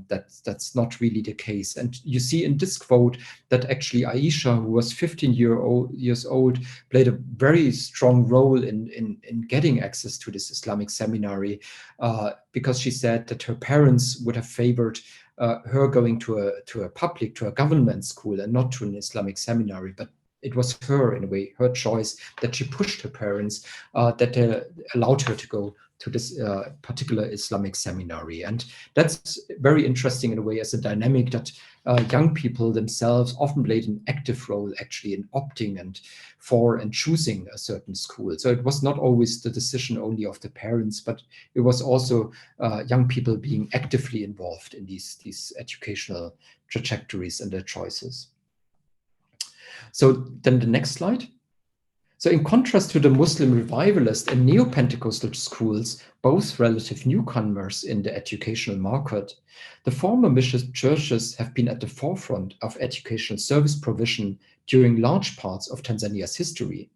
that's not really the case. And you see in this quote that actually Aisha, who was 15 years old, played a very strong role in getting access to this Islamic seminary, because she said that her parents would have favored her going to a government school and not to an Islamic seminary. But it was her, in a way, her choice, that she pushed her parents, that allowed her to go to this particular Islamic seminary. And that's very interesting in a way, as a dynamic that young people themselves often played an active role actually in opting for and choosing a certain school. So it was not always the decision only of the parents, but it was also young people being actively involved in these educational trajectories and their choices. So then the next slide. So in contrast to the Muslim revivalist and neo-Pentecostal schools, both relative newcomers in the educational market, the former mission churches have been at the forefront of educational service provision during large parts of Tanzania's history.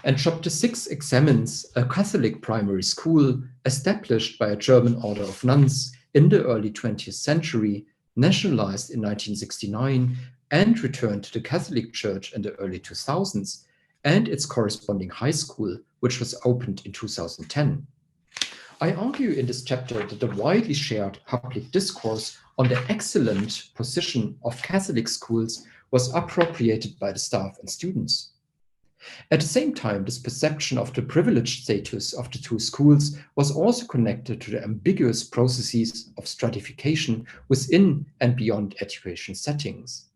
And Chapter 6 examines a Catholic primary school established by a German order of nuns in the early 20th century nationalized in 1969 and returned to the Catholic Church in the early 2000s, and its corresponding high school, which was opened in 2010. I argue in this chapter that the widely shared public discourse on the excellent position of Catholic schools was appropriated by the staff and students. At the same time, this perception of the privileged status of the two schools was also connected to the ambiguous processes of stratification within and beyond education settings.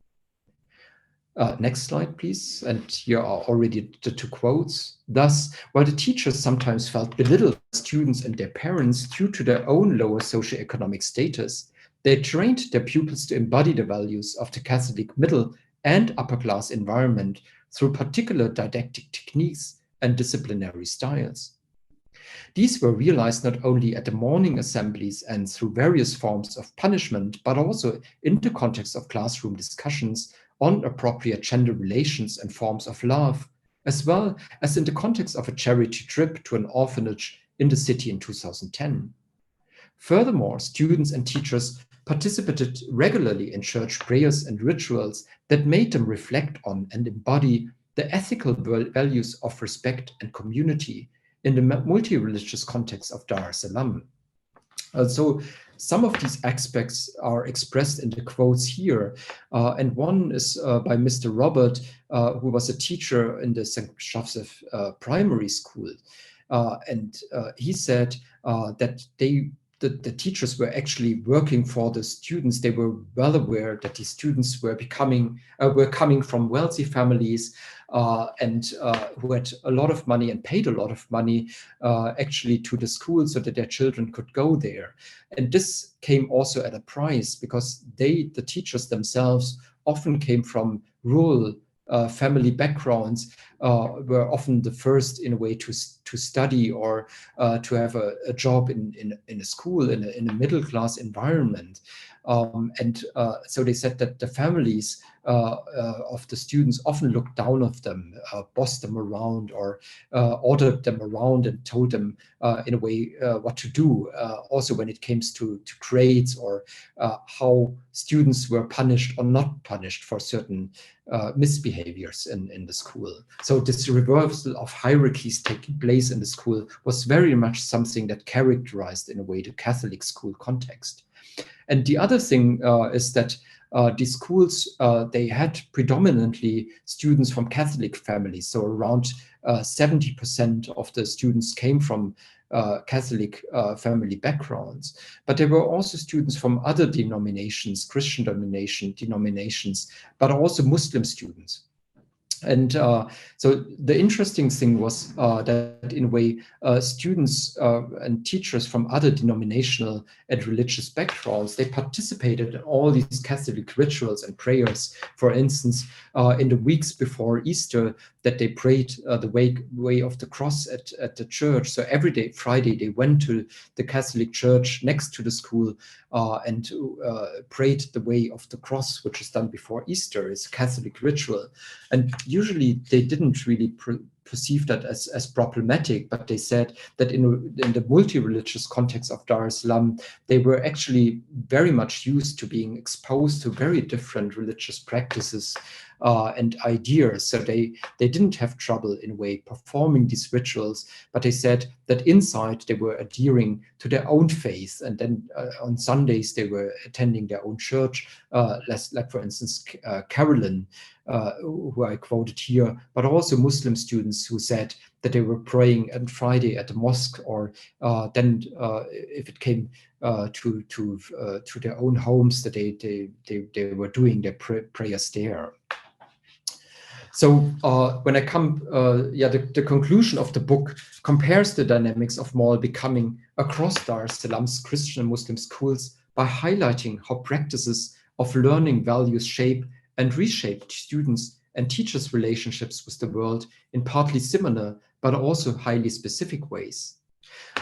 Next slide, please. And here are already the two quotes. Thus, while the teachers sometimes felt belittled students and their parents due to their own lower socioeconomic status, they trained their pupils to embody the values of the Catholic middle and upper class environment through particular didactic techniques and disciplinary styles. These were realized not only at the morning assemblies and through various forms of punishment, but also in the context of classroom discussions on appropriate gender relations and forms of love, as well as in the context of a charity trip to an orphanage in the city in 2010. Furthermore, students and teachers participated regularly in church prayers and rituals that made them reflect on and embody the ethical values of respect and community in the multi-religious context of Dar es Salaam. So some of these aspects are expressed in the quotes here, and one is by Mr. Robert, who was a teacher in the St. Joseph primary school, and he said that the teachers were actually working for the students. They were well aware that these students were coming from wealthy families and who had a lot of money and paid a lot of money actually to the school so that their children could go there. And this came also at a price, because the teachers themselves often came from rural family backgrounds, were often the first in a way to study or to have a job in a school, in a middle class environment. So they said that the families of the students often looked down on them, bossed them around, or ordered them around and told them in a way what to do. Also when it came to grades, or how students were punished or not punished for certain misbehaviors in the school. So this reversal of hierarchies taking place in the school was very much something that characterized in a way the Catholic school context. And the other thing is that these schools, they had predominantly students from Catholic families. So around 70% of the students came from Catholic family backgrounds. But there were also students from other denominations, Christian denominations, but also Muslim students. And so the interesting thing was that in a way, students and teachers from other denominational and religious backgrounds, they participated in all these Catholic rituals and prayers. For instance, in the weeks before Easter, that they prayed the way of the cross at the church. So every day, Friday, they went to the Catholic church next to the school and prayed the way of the cross, which is done before Easter. It's a Catholic ritual. And usually they didn't really perceive that as problematic, but they said that in the multi-religious context of Dar es Salaam, they were actually very much used to being exposed to very different religious practices and ideas. So they didn't have trouble in a way performing these rituals, but they said that inside they were adhering to their own faith. And then on Sundays, they were attending their own church, like for instance, Carolyn, who I quoted here, but also Muslim students who said that they were praying on Friday at the mosque, or then if it came to their own homes, that they were doing their prayers there. So when I come, the conclusion of the book compares the dynamics of moral becoming across Dar es Salaam's Christian and Muslim schools by highlighting how practices of learning values shape and reshape students' and teachers' relationships with the world in partly similar, but also highly specific ways.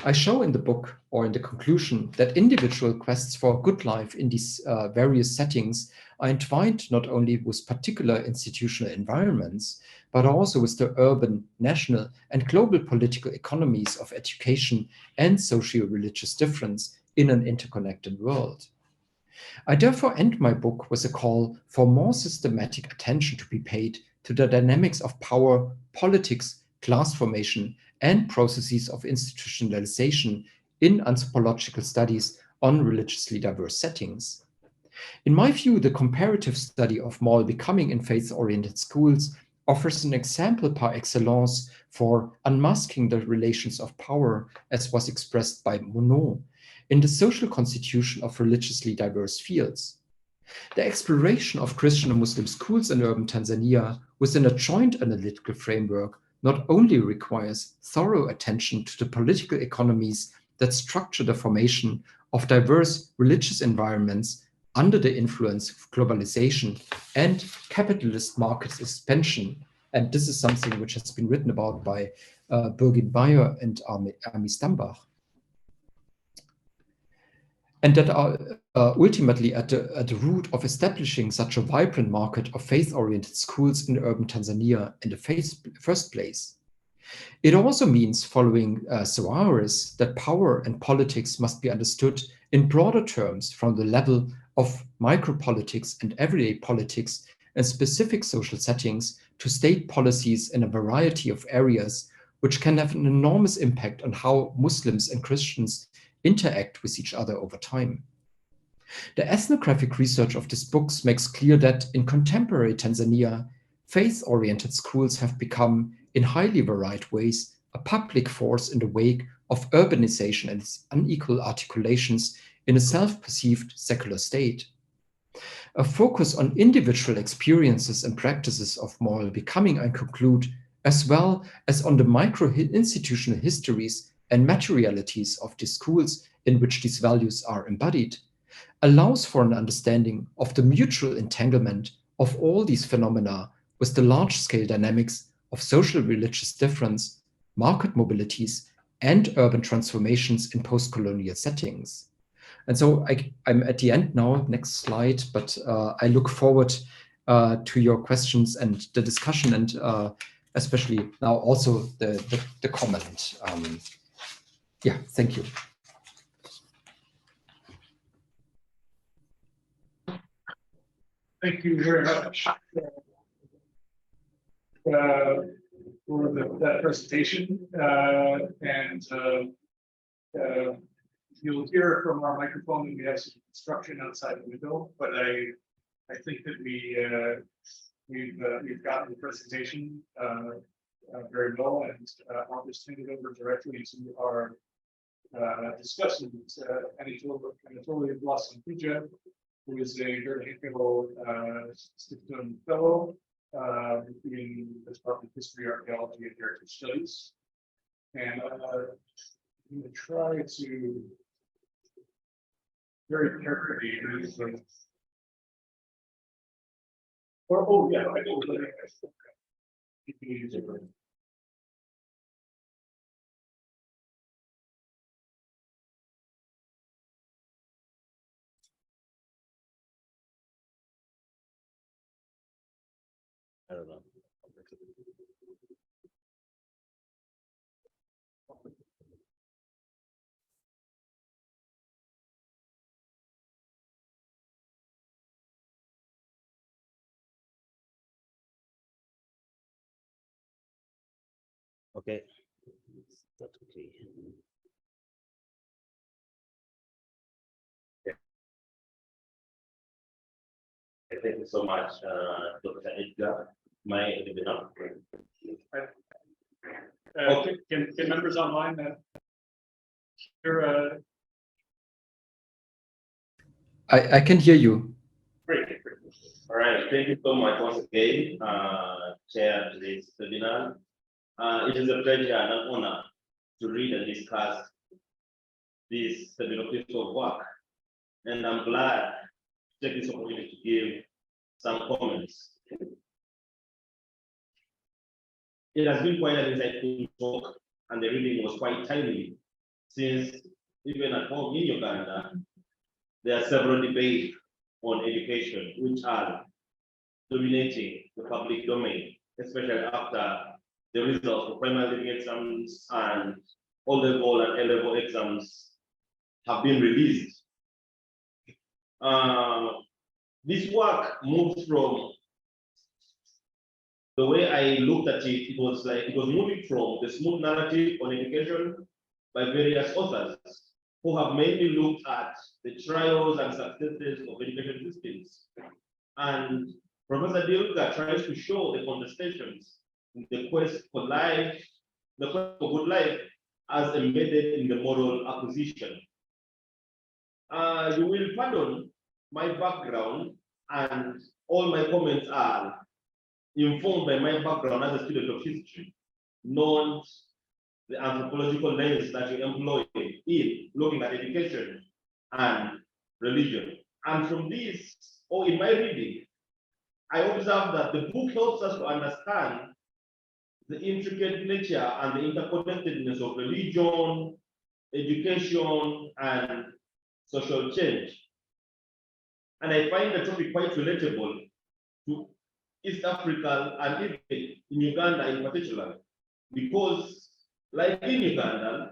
I show in the book, or in the conclusion, that individual quests for a good life in these various settings are entwined not only with particular institutional environments, but also with the urban, national, and global political economies of education and socio-religious difference in an interconnected world. I therefore end my book with a call for more systematic attention to be paid to the dynamics of power, politics, class formation, and processes of institutionalization in anthropological studies on religiously diverse settings. In my view, the comparative study of mall becoming in faith-oriented schools offers an example par excellence for unmasking the relations of power as was expressed by Monod in the social constitution of religiously diverse fields. The exploration of Christian and Muslim schools in urban Tanzania within a joint analytical framework not only requires thorough attention to the political economies that structure the formation of diverse religious environments under the influence of globalization and capitalist market expansion. And this is something which has been written about by Birgit Bayer and Ami Stambach. And that are ultimately at the root of establishing such a vibrant market of faith-oriented schools in urban Tanzania in the first place. It also means, following Soares, that power and politics must be understood in broader terms from the level of micropolitics and everyday politics in specific social settings to state policies in a variety of areas, which can have an enormous impact on how Muslims and Christians interact with each other over time. The ethnographic research of these books makes clear that in contemporary Tanzania, faith-oriented schools have become, in highly varied ways, a public force in the wake of urbanization and its unequal articulations in a self-perceived secular state. A focus on individual experiences and practices of moral becoming, I conclude, as well as on the micro-institutional histories and materialities of the schools in which these values are embodied, allows for an understanding of the mutual entanglement of all these phenomena with the large-scale dynamics of social religious difference, market mobilities, and urban transformations in post-colonial settings. And so I'm at the end now, next slide, but I look forward to your questions and the discussion, and especially now also the comment. Yeah, thank you. Thank you very much for that presentation. You'll hear from our microphone that we have some construction outside the window, but I think that we've gotten the presentation very well, and I'll just hand it over directly to our discussant, Anatoly Blossom-Puja, who is a very capable Stiftung Fellow in the Department of History, Archaeology, and Heritage Studies. And I'm going to try to very carefully oh yeah, I think you can use it. I don't know. Okay, that's okay. Thank you so much, Dr. Edgar. Can members online hear? I can hear you. Great. All right. Thank you so much once again, Chair, today's webinar. It is a pleasure and an honor to read and discuss this piece of work, and I'm glad to take this opportunity to give some comments. It has been quite an insightful talk, and the reading was quite timely, since even at home in Uganda, there are several debates on education which are dominating the public domain, especially after the results of primary level exams and O-level and A-level exams have been released. This work moves from the way I looked at it, it was moving from the smooth narrative on education by various authors who have mainly looked at the trials and successes of education systems. And Professor Dilger tries to show the contestations in the quest for life, the quest for good life, as embedded in the moral acquisition. You will pardon my background, and all my comments are informed by my background as a student of history, not the anthropological lens that you employ in looking at education and religion. And from this, or in my reading, I observe that the book helps us to understand the intricate nature and the interconnectedness of religion, education, and social change. And I find the topic quite relatable to East Africa and even in Uganda in particular, because like in Uganda,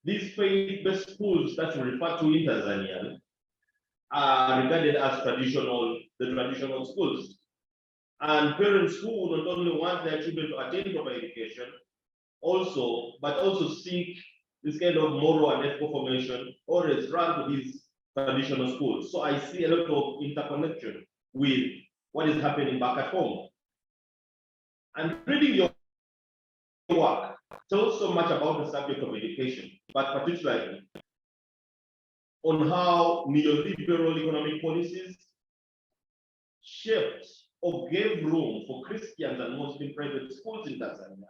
these faith-based schools that we refer to in Tanzania are regarded as the traditional schools. And parents who not only want their children to attain proper education, but also seek this kind of moral and ethical formation, always run to these traditional schools. So I see a lot of interconnection with what is happening back at home. And reading your work tells so much about the subject of education, but particularly on how neoliberal economic policies shaped or gave room for Christians and Muslim private schools in Tanzania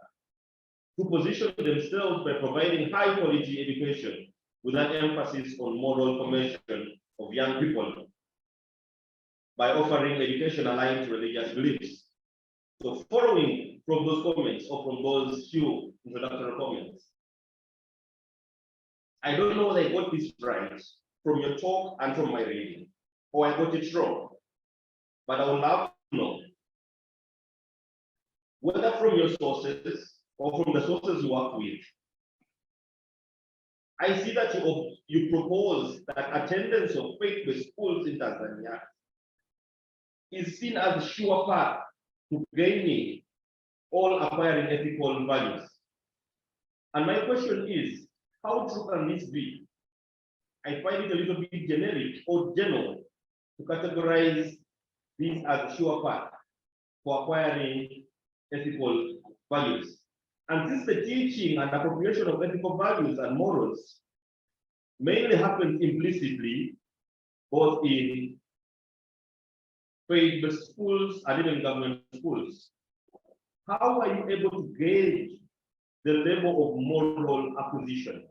to position themselves by providing high quality education with an emphasis on moral formation of young people by offering education aligned to religious beliefs. So following from those comments or from those few introductory comments, I don't know whether I got this right from your talk and from my reading, or I got it wrong, but I would love to know whether from your sources or from the sources you work with, I see that you propose that attendance of faith-based schools in Tanzania is seen as a sure path to gaining or acquiring ethical values. And my question is, how true can this be? I find it a little bit generic or general to categorize this as a sure path for acquiring ethical values. And since the teaching and appropriation of ethical values and morals mainly happens implicitly, both in faith-based schools and even government schools, how are you able to gauge the level of moral acquisition?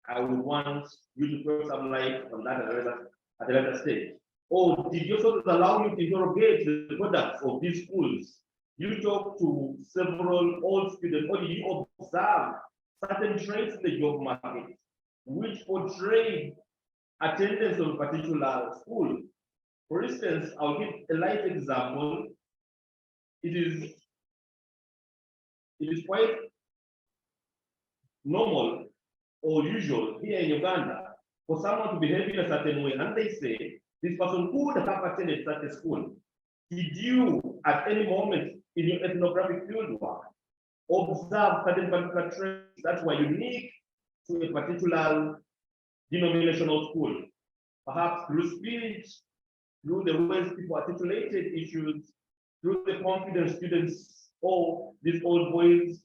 I would want you to throw some light on that at a later stage. Or did your sources allow you to interrogate the products of these schools? You talk to several old students, or did you observe certain traits in the job market which portray attendance of a particular school? For instance, I'll give a light example. It is quite normal or usual here in Uganda for someone to behave in a certain way, and they say this person could have attended such a school. Did you, at any moment in your ethnographic field work, observe certain particular traits that were unique to a particular denominational school? Perhaps through speech, through the ways people articulated issues, through the confidence students or these old boys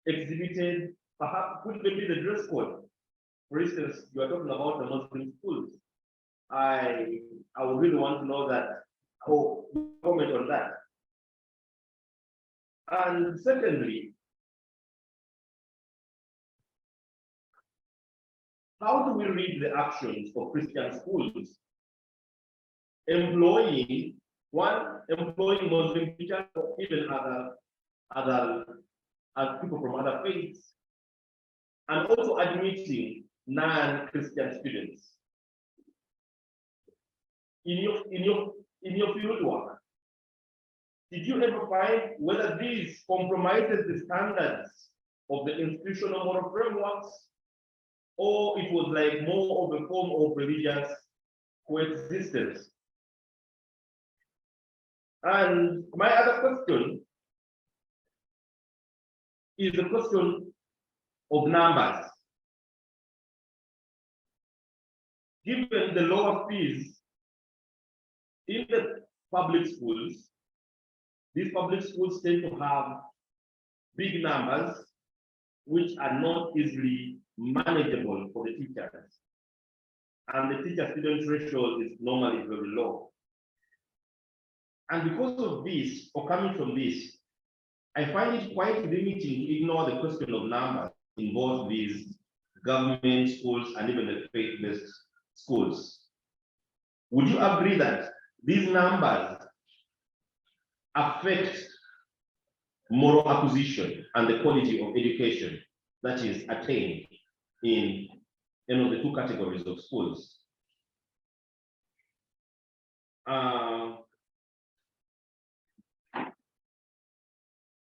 exhibited, perhaps could even be the dress code. For instance, you are talking about the Muslim schools. I would really want to know that, or comment on that. And secondly, how do we read the actions of Christian schools employing Muslim teachers or even other people from other faiths, and also admitting non-Christian students? In your field work, did you ever find whether these compromises the standards of the institutional moral frameworks, or it was like more of a form of religious coexistence. And my other question is the question of numbers. Given the lower fees in the public schools, these public schools tend to have big numbers which are not easily manageable for the teachers. And the teacher-student ratio is normally very low. And because of this, or coming from this, I find it quite limiting to ignore the question of numbers in both these government schools and even the faith-based schools. Would you agree that these numbers affect moral acquisition and the quality of education that is attained in any of the two categories of schools?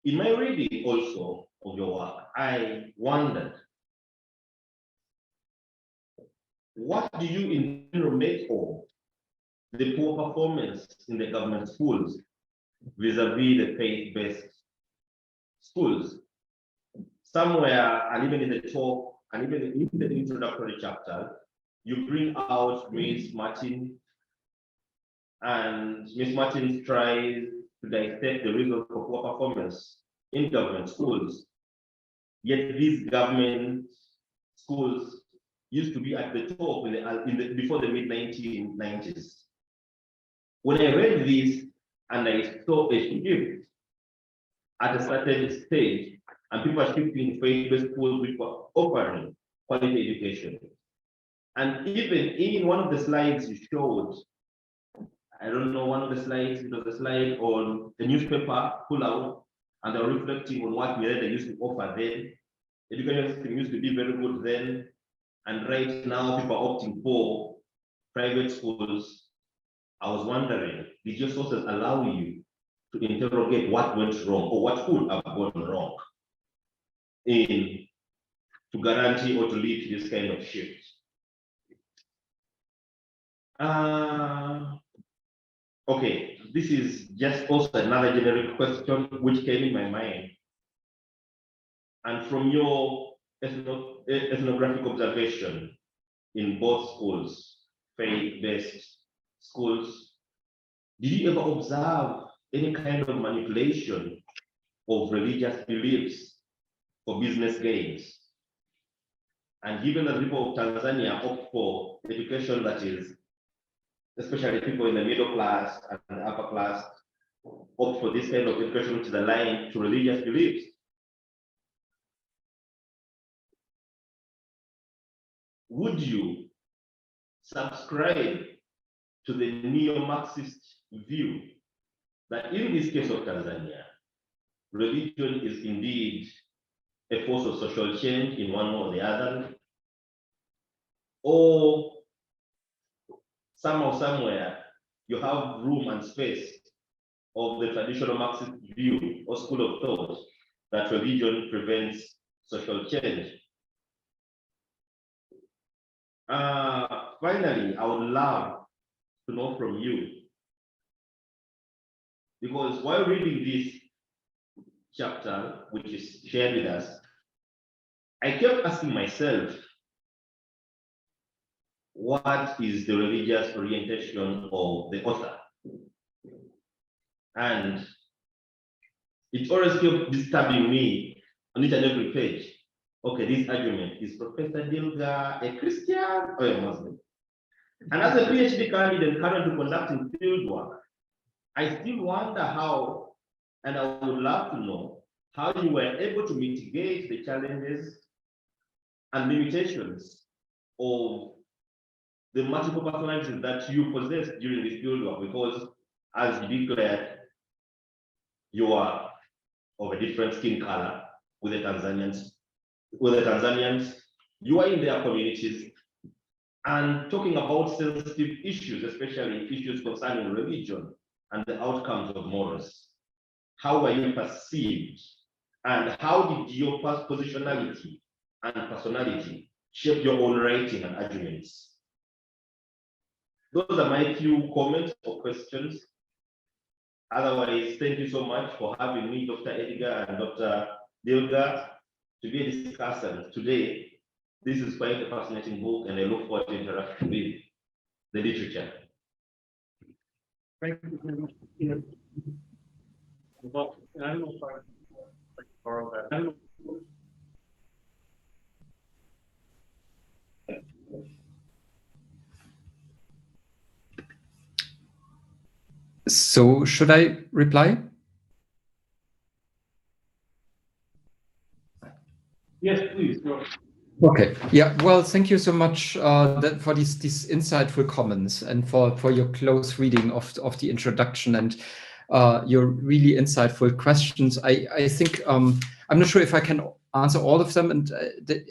In my reading also of your work, I wondered, what do you in general make of the poor performance in the government schools vis-a-vis the faith-based schools? Somewhere, and even in the talk, and even in the introductory chapter, you bring out Miss Martin, and Miss Martin tries to dissect the reason for poor performance in government schools. Yet these government schools used to be at the top before the mid-1990s. When I read this and I saw a shift at a certain stage, and people are shifting to faith-based schools which were offering quality education. And even in one of the slides you showed, I don't know, one of the slides, it was a slide on the newspaper pull-out, and they're reflecting on what they used to offer then. Education system used to be very good then, and right now people are opting for private schools. I was wondering, did your sources allow you to interrogate what went wrong or what could have gone wrong to guarantee or to lead to this kind of shift? Okay, this is just also another generic question which came in my mind. And from your ethnographic observation in both schools, faith-based schools, did you ever observe any kind of manipulation of religious beliefs for business gains? And given that people of Tanzania opt for education that is, especially people in the middle class and the upper class, opt for this kind of education which is aligned to religious beliefs, would you subscribe to the neo-Marxist view that in this case of Tanzania, religion is indeed a force of social change in one or the other, or somehow, somewhere, you have room and space of the traditional Marxist view or school of thought that religion prevents social change? Finally, I would love to know from you, because while reading this chapter, which is shared with us, I kept asking myself, what is the religious orientation of the author? And it always kept disturbing me on each and every page. Okay, this argument, is Professor Dilger a Christian or a Muslim? And as a PhD candidate currently conducting field work, I still wonder how, and I would love to know, how you were able to mitigate the challenges and limitations of the multiple personalities that you possess during this field work, because as you declared, you are of a different skin color with the Tanzanians. You are in their communities and talking about sensitive issues, especially issues concerning religion and the outcomes of morals. How were you perceived, and how did your positionality and personality shape your own writing and arguments? those are my few comments or questions. Otherwise, thank you so much for having me, Dr. Edgar and Dr. Dilger, to be a discussant today. This is quite a fascinating book, and I look forward to interacting with the literature. Thank you very much. Well, I don't know if I can borrow that. I don't know. So should I reply? Yes, please go. Okay. Yeah. Well, thank you so much for these insightful comments and for your close reading of the introduction and your really insightful questions. I think I'm not sure if I can answer all of them, and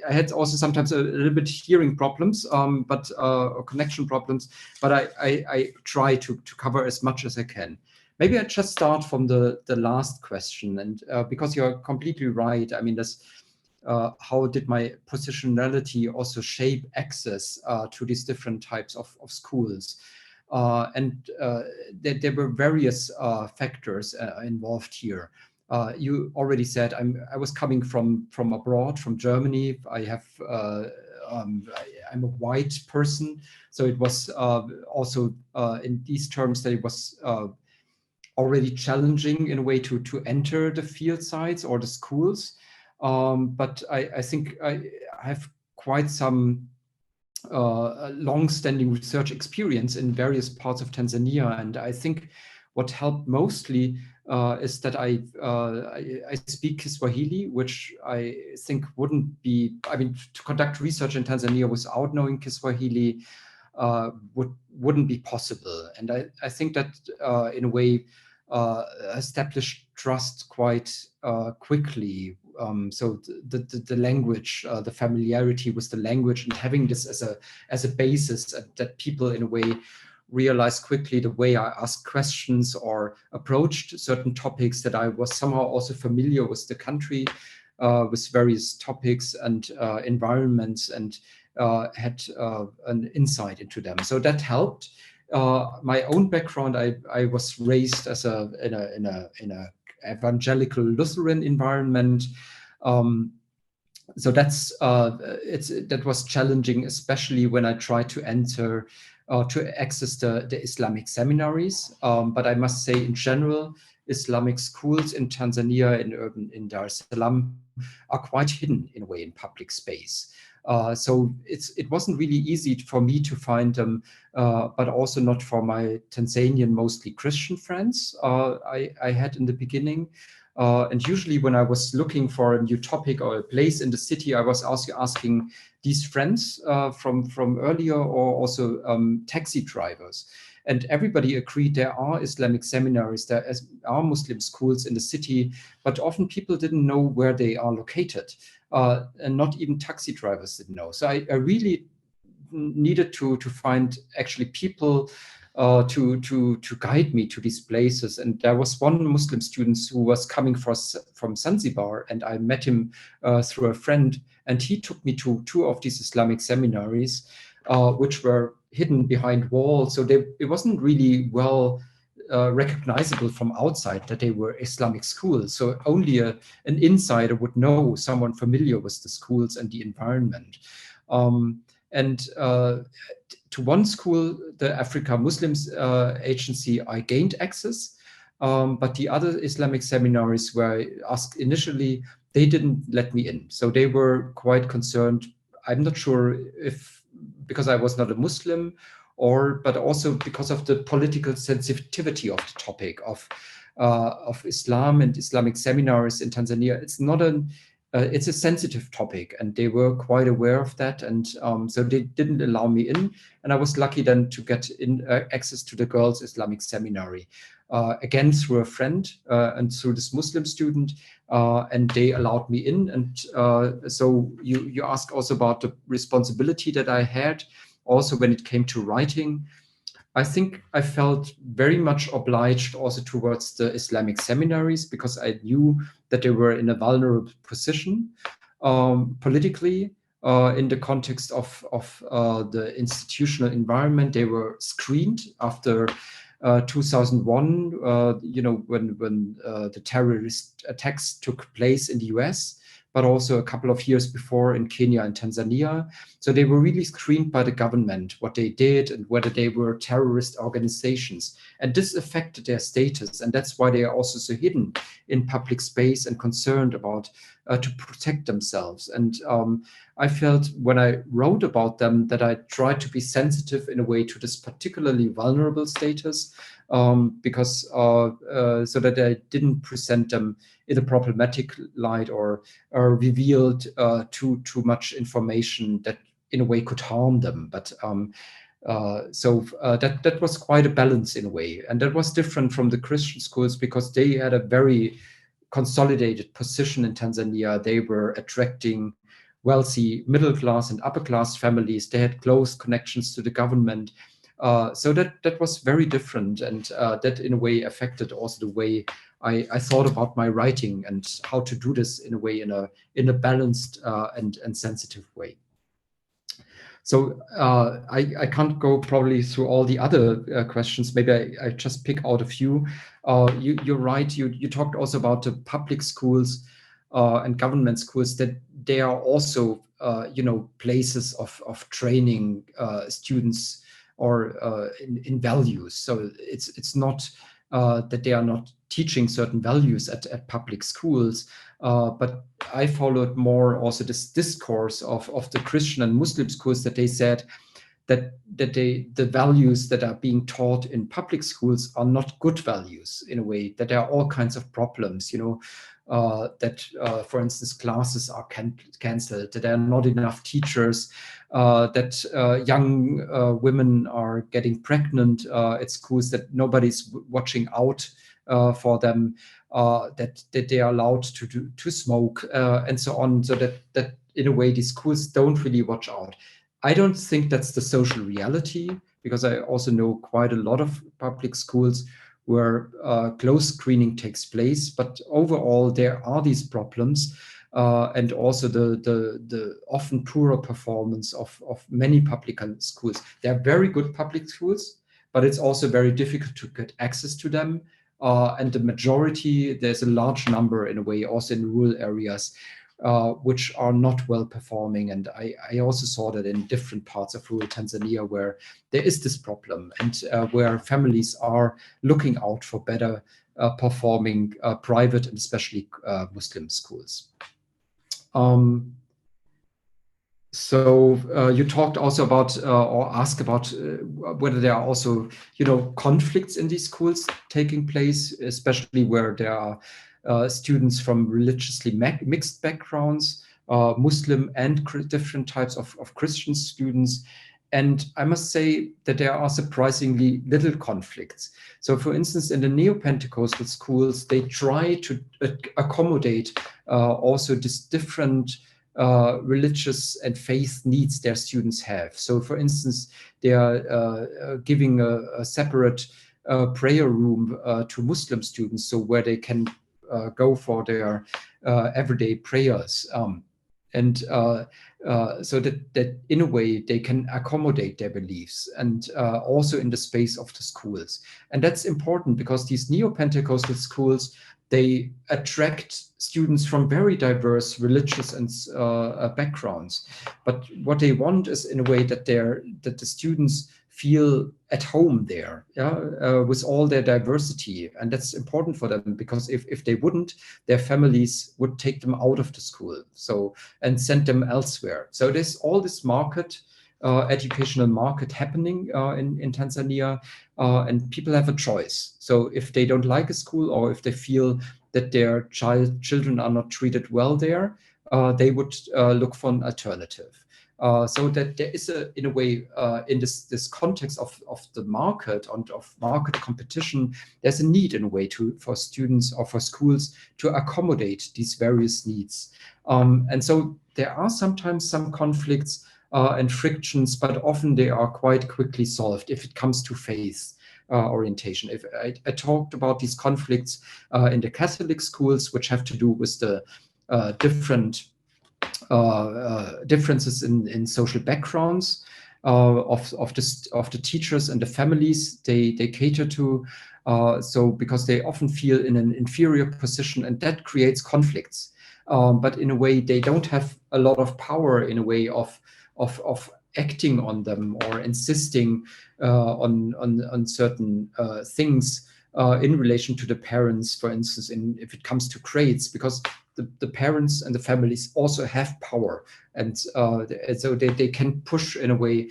I had also sometimes a little bit hearing problems, or connection problems. But I try to cover as much as I can. Maybe I just start from the last question, and because you're completely right. I mean, this. How did my positionality also shape access to these different types of schools? There were various factors involved here. You already said I was coming from abroad, from Germany. I'm a white person, so it was also in these terms that it was already challenging in a way to enter the field sites or the schools. But I think I have quite some long-standing research experience in various parts of Tanzania, and I think what helped mostly is that I speak Kiswahili, which I think wouldn't be. I mean, to conduct research in Tanzania without knowing Kiswahili wouldn't be possible, and I think that in a way established trust quite quickly. So the language, the familiarity with the language, and having this as a basis that people in a way realize quickly the way I ask questions or approached certain topics, that I was somehow also familiar with the country, with various topics and environments, and had an insight into them. So that helped. My own background, I was raised as in a evangelical Lutheran environment. So that was challenging, especially when I tried to enter to access the Islamic seminaries. But I must say, in general, Islamic schools in Tanzania, in Dar es Salaam, are quite hidden in a way in public space. So it wasn't really easy for me to find them, but also not for my Tanzanian, mostly Christian friends I had in the beginning. And usually when I was looking for a new topic or a place in the city, I was asking these friends from earlier, or also taxi drivers. And everybody agreed there are Islamic seminaries, there are Muslim schools in the city, but often people didn't know where they are located. And not even taxi drivers didn't know. So I really needed to find actually people to guide me to these places. And there was one Muslim student who was coming from Zanzibar, and I met him through a friend, and he took me to two of these Islamic seminaries, which were hidden behind walls. So it wasn't really well recognizable from outside that they were Islamic schools. So only an insider would know, someone familiar with the schools and the environment. To one school, the Africa Muslims Agency, I gained access. But the other Islamic seminaries where I asked initially, they didn't let me in. So they were quite concerned. I'm not sure if because I was not a Muslim, but also because of the political sensitivity of the topic of Islam and Islamic seminaries in Tanzania. It's a sensitive topic, and they were quite aware of that, and so they didn't allow me in. And I was lucky then to get access to the girls' Islamic seminary, again through a friend and through this Muslim student, and they allowed me in. And so you asked also about the responsibility that I had, also when it came to writing. I think I felt very much obliged also towards the Islamic seminaries, because I knew that they were in a vulnerable position politically. in the context of the institutional environment. They were screened after 2001, when the terrorist attacks took place in the US, but also a couple of years before in Kenya and Tanzania. So they were really screened by the government, what they did and whether they were terrorist organizations. And this affected their status. And that's why they are also so hidden in public space and concerned about to protect themselves. And I felt when I wrote about them that I tried to be sensitive in a way to this particularly vulnerable status, because so that I didn't present them in a problematic light or revealed too much information that in a way could harm them. But that was quite a balance in a way, and that was different from the Christian schools because they had a very consolidated position in Tanzania. They were attracting wealthy middle class and upper class families. They had close connections to the government. So that was very different, and that in a way affected also the way I thought about my writing and how to do this in a way in a balanced and sensitive way. So I can't go probably through all the other questions. Maybe I just pick out a few. You're right. You talked also about the public schools and government schools, that they are also places of training students or in values. So it's not that they are not teaching certain values at public schools, but I followed more also this discourse of the Christian and Muslim schools, that they said that the values that are being taught in public schools are not good values, in a way, that there are all kinds of problems, that for instance classes are cancelled, that there are not enough teachers, that young women are getting pregnant at schools, that nobody's watching out for them, that they are allowed to smoke, and so on, so that in a way these schools don't really watch out. I don't think that's the social reality, because I also know quite a lot of public schools where close screening takes place, but overall there are these problems, and also the often poorer performance of many public schools. They're very good public schools, but it's also very difficult to get access to them. And the majority, there's a large number in a way, also in rural areas, which are not well performing. And I also saw that in different parts of rural Tanzania where there is this problem, and where families are looking out for better performing private and especially Muslim schools. So you talked also about or asked about whether there are also conflicts in these schools taking place, especially where there are students from religiously mixed backgrounds, Muslim and different types of Christian students. And I must say that there are surprisingly little conflicts. So for instance, in the neo-Pentecostal schools, they try to accommodate also this different religious and faith needs their students have. So for instance, they are giving a separate prayer room to Muslim students, so where they can go for their everyday prayers. So that in a way they can accommodate their beliefs, and also in the space of the schools. And that's important because these neo-Pentecostal schools, they attract students from very diverse religious and backgrounds. But what they want is in a way that the students feel at home there, with all their diversity. And that's important for them, because if they wouldn't, their families would take them out of the school and send them elsewhere. So there's all this educational market happening in Tanzania, and people have a choice. So if they don't like a school, or if they feel that their children are not treated well there, they would look for an alternative. So that there is in a way, in this context of the market and of market competition, there's a need in a way for students or for schools to accommodate these various needs. And so there are sometimes some conflicts and frictions, but often they are quite quickly solved if it comes to faith orientation. If I talked about these conflicts in the Catholic schools, which have to do with the different differences in social backgrounds of the teachers and the families they cater to. So because they often feel in an inferior position, and that creates conflicts. But in a way, they don't have a lot of power in a way of acting on them or insisting on certain things in relation to the parents, for instance, if it comes to grades, because the parents and the families also have power, and so they can push in a way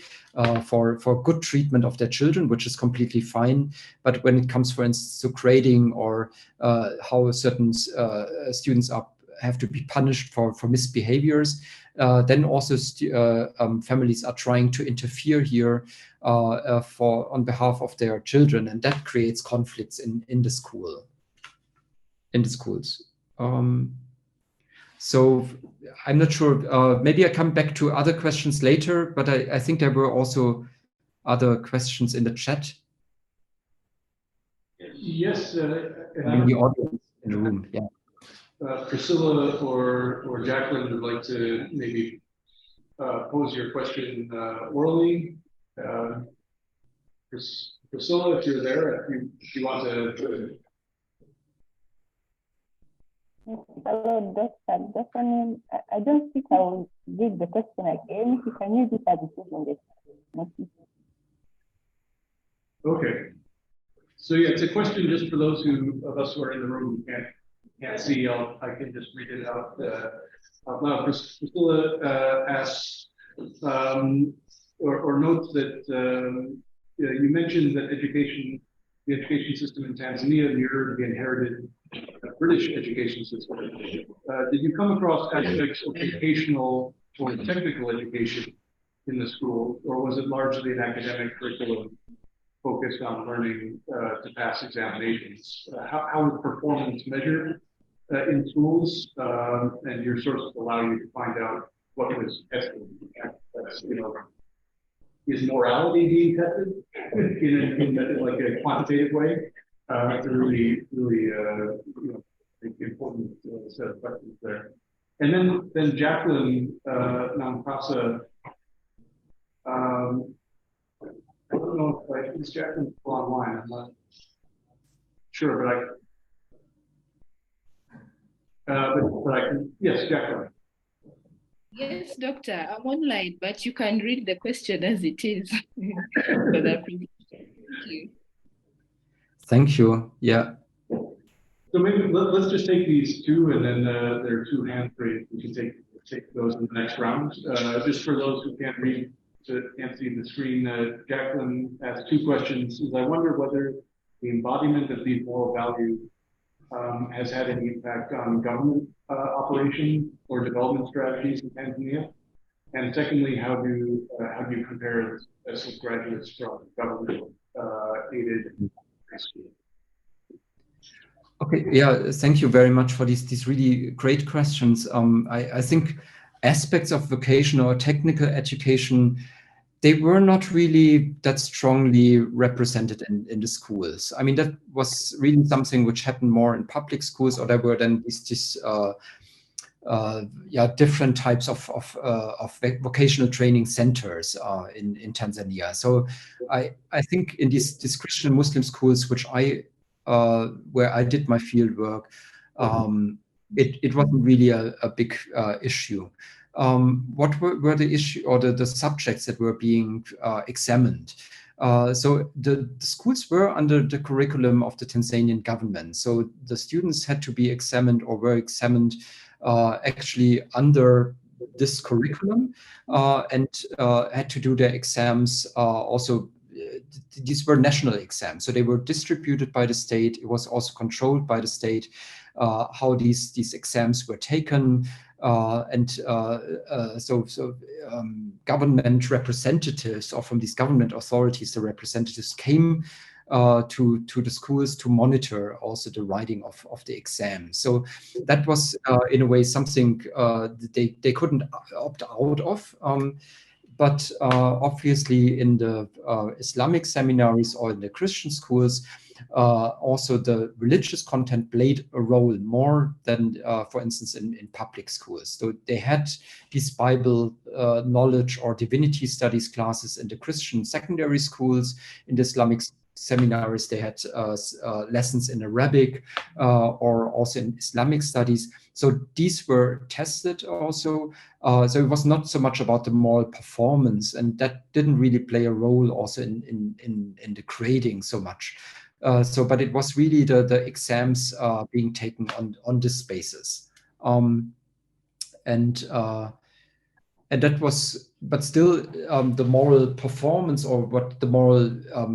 for good treatment of their children, which is completely fine. But when it comes, for instance, to grading or how certain students have to be punished for misbehaviors, then also families are trying to interfere here on behalf of their children, and that creates conflicts in the schools. So I'm not sure. Maybe I come back to other questions later, but I think there were also other questions in the chat. Yes, In the audience in the room. Yeah. Priscilla or Jacqueline would like to maybe pose your question orally. Priscilla, if you're there, if you want to. Hello, Dr. Stephanie. I don't think I will read the question again. You can use it as it is in this. Okay. So yeah, it's a question just for those of us who are in the room who can't see. I can just read it out loud. Priscilla asks or notes that you mentioned that the education system in Tanzania mirrored the inherited British education system. Did you come across aspects of vocational or technical education in the school, or was it largely an academic curriculum focused on learning to pass examinations? How was performance measured in schools, and your sources allow you to find out what was tested? Is morality being tested in like a quantitative way? It's a really important set of questions there. And then Jacqueline Nampasa, I don't know if is Jacqueline still online. I'm not sure, but I can. Yes, Jacqueline. Yes, doctor, I'm online, but you can read the question as it is. Thank you. Thank you. Yeah. So maybe let's just take these two, and then there are two hands raised. We can take those in the next round. Just for those who can't read, can't see the screen, Jacqueline asked two questions. I wonder whether the embodiment of these moral values has had any impact on government operation or development strategies in Tanzania. And secondly, how do you compare this with graduates from government aided high school? Okay, yeah, thank you very much for these really great questions. I think aspects of vocational or technical education, they were not really that strongly represented in the schools. I mean, that was really something which happened more in public schools, or there were then these different types of vocational training centers in Tanzania. So I think in these Christian Muslim schools, which where I did my field work, it wasn't really a big issue. What were the issue or the subjects that were being examined? So the schools were under the curriculum of the Tanzanian government. So the students had to be examined or were examined actually under this curriculum and had to do their exams also. These were national exams, so they were distributed by the state. It was also controlled by the state how these exams were taken, and government representatives, or from these government authorities, the representatives came to the schools to monitor also the writing of the exam. So that was in a way something they couldn't opt out of. But obviously in the Islamic seminaries or in the Christian schools, also the religious content played a role more than, for instance, in public schools. So they had these Bible knowledge or divinity studies classes in the Christian secondary schools. In the Islamic seminaries, they had lessons in Arabic or also in Islamic studies. So these were tested also. So it was not so much about the moral performance, and that didn't really play a role also in the grading so much. But it was really the exams being taken on this basis. And that was, but still, the moral performance, or what the moral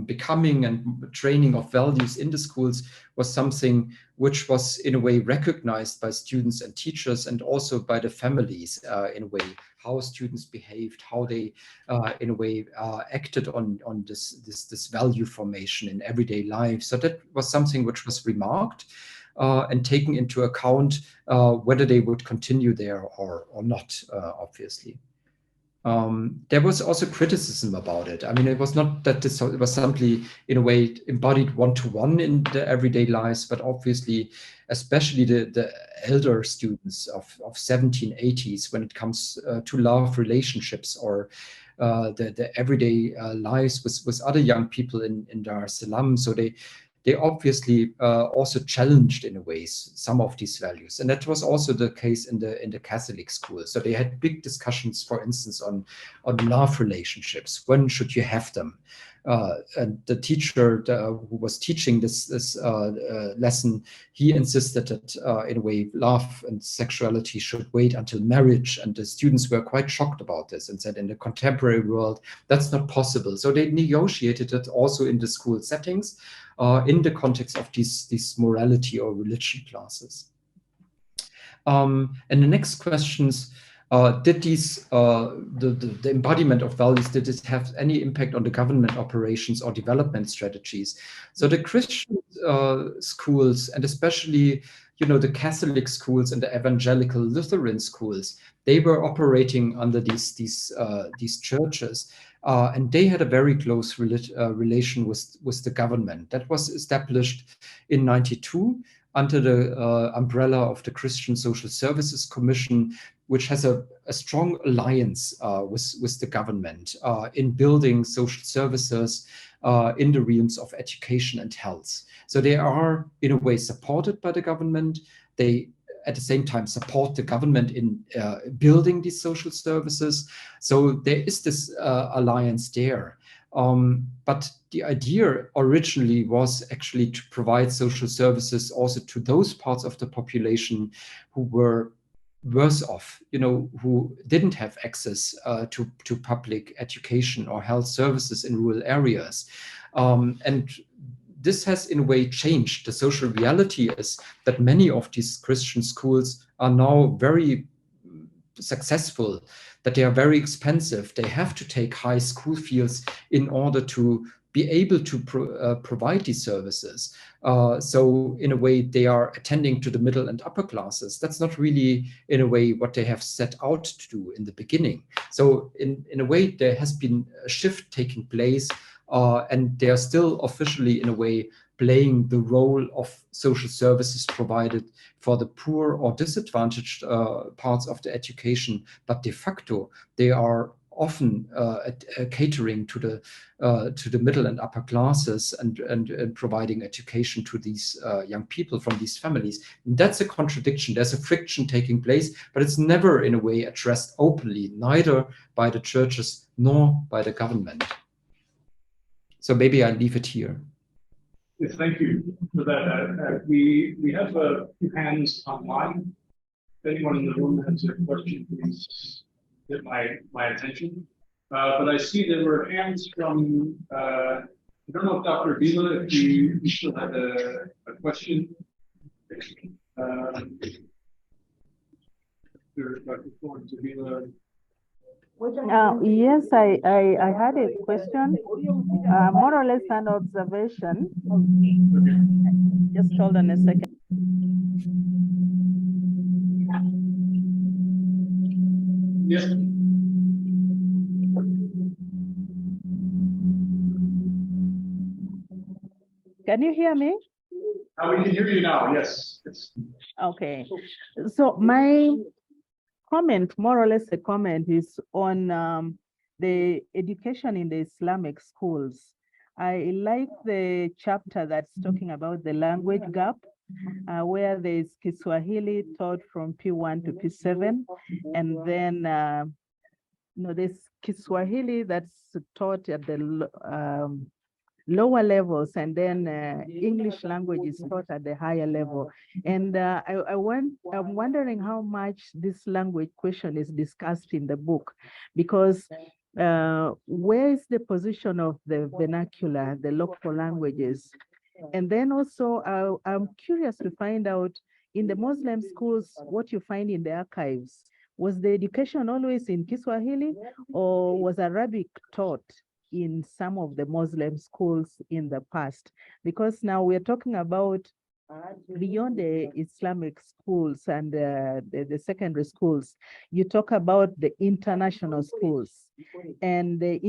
becoming and training of values in the schools, was something which was in a way recognized by students and teachers, and also by the families in a way, how students behaved, how they in a way acted on this value formation in everyday life. So that was something which was remarked and taken into account whether they would continue there or not, obviously. There was also criticism about it. I mean, it was not that this was simply, in a way, embodied one-to-one in the everyday lives, but obviously, especially the elder students of 1780s, when it comes to love relationships or the everyday lives with other young people in Dar es Salaam. So they obviously also challenged, in a way, some of these values, and that was also the case in the Catholic school. So they had big discussions, for instance, on love relationships. When should you have them? And the teacher who was teaching this lesson, he insisted that in a way, love and sexuality should wait until marriage, and the students were quite shocked about this and said, in the contemporary world, that's not possible. So they negotiated it also in the school settings, in the context of these morality or religion classes. And the next questions, did these, the embodiment of values, did it have any impact on the government operations or development strategies? So the Christian schools, and especially, the Catholic schools and the evangelical Lutheran schools, they were operating under these churches. And they had a very close relation with the government. That was established in '92 under the umbrella of the Christian Social Services Commission, which has a strong alliance with the government in building social services in the realms of education and health. So they are, in a way, supported by the government. They, at the same time, support the government in building these social services. So there is this alliance there. But the idea originally was actually to provide social services also to those parts of the population who were worse off, who didn't have access to public education or health services in rural areas. And this has, in a way, changed. The social reality is that many of these Christian schools are now very successful, that they are very expensive. They have to take high school fees in order to be able to provide these services. So in a way, they are attending to the middle and upper classes. That's not really, in a way, what they have set out to do in the beginning. So in a way, there has been a shift taking place, and they are still officially, in a way, playing the role of social services provided for the poor or disadvantaged parts of the education, but de facto they are often catering to the middle and upper classes and providing education to these young people from these families. And that's a contradiction. There's a friction taking place, but it's never, in a way, addressed openly, neither by the churches nor by the government. So maybe I leave it here. Yes, thank you for that. We have a few hands online. If anyone in the room has a question, please get my attention. But I see there were hands from, I don't know if Dr. Vila, if you still had a question. Dr. Vila. Yes, I had a question, more or less an observation. Just hold on a second. Yes. Can you hear me? We can hear you now, yes. Okay. So my comment, more or less a comment, is on the education in the Islamic schools. I like the chapter that's talking about the language gap, where there's Kiswahili taught from P1 to P7, and then there's Kiswahili that's taught at the lower levels, and then English language is taught at the higher level. And I'm wondering how much this language question is discussed in the book, because where is the position of the vernacular, the local languages? And then also, I'm curious to find out in the Muslim schools, what you find in the archives. Was the education always in Kiswahili, or was Arabic taught in some of the Muslim schools in the past? Because now we're talking about beyond the Islamic schools and the secondary schools, you talk about the international schools, and the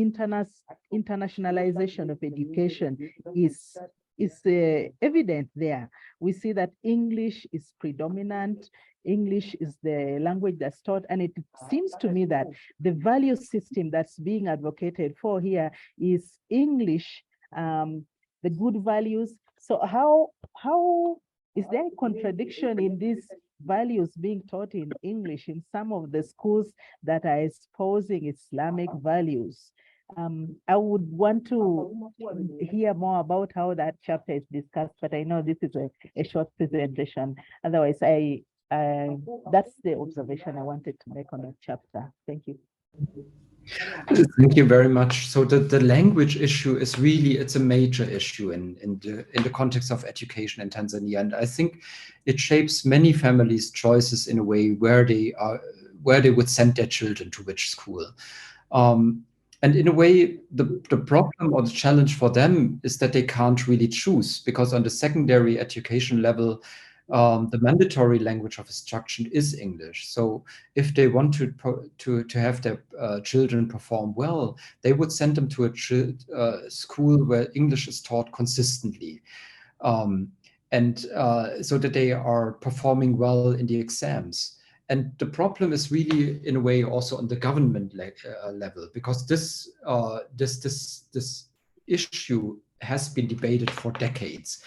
internationalization of education is evident there. We see that English is predominant. English is the language that's taught, and it seems to me that the value system that's being advocated for here is English, the good values. So how is there a contradiction in these values being taught in English in some of the schools that are espousing Islamic values? I would want to hear more about how that chapter is discussed, but I know this is a short presentation. Otherwise, that's the observation I wanted to make on that chapter. Thank you. Thank you very much. So the language issue is really, it's a major issue in the context of education in Tanzania. And I think it shapes many families' choices in a way where they would send their children to which school. And in a way, the problem or the challenge for them is that they can't really choose, because on the secondary education level, the mandatory language of instruction is English. So if they want to have their children perform well, they would send them to a school where English is taught consistently, and so that they are performing well in the exams. And the problem is really, in a way, also on the government level, because this issue has been debated for decades.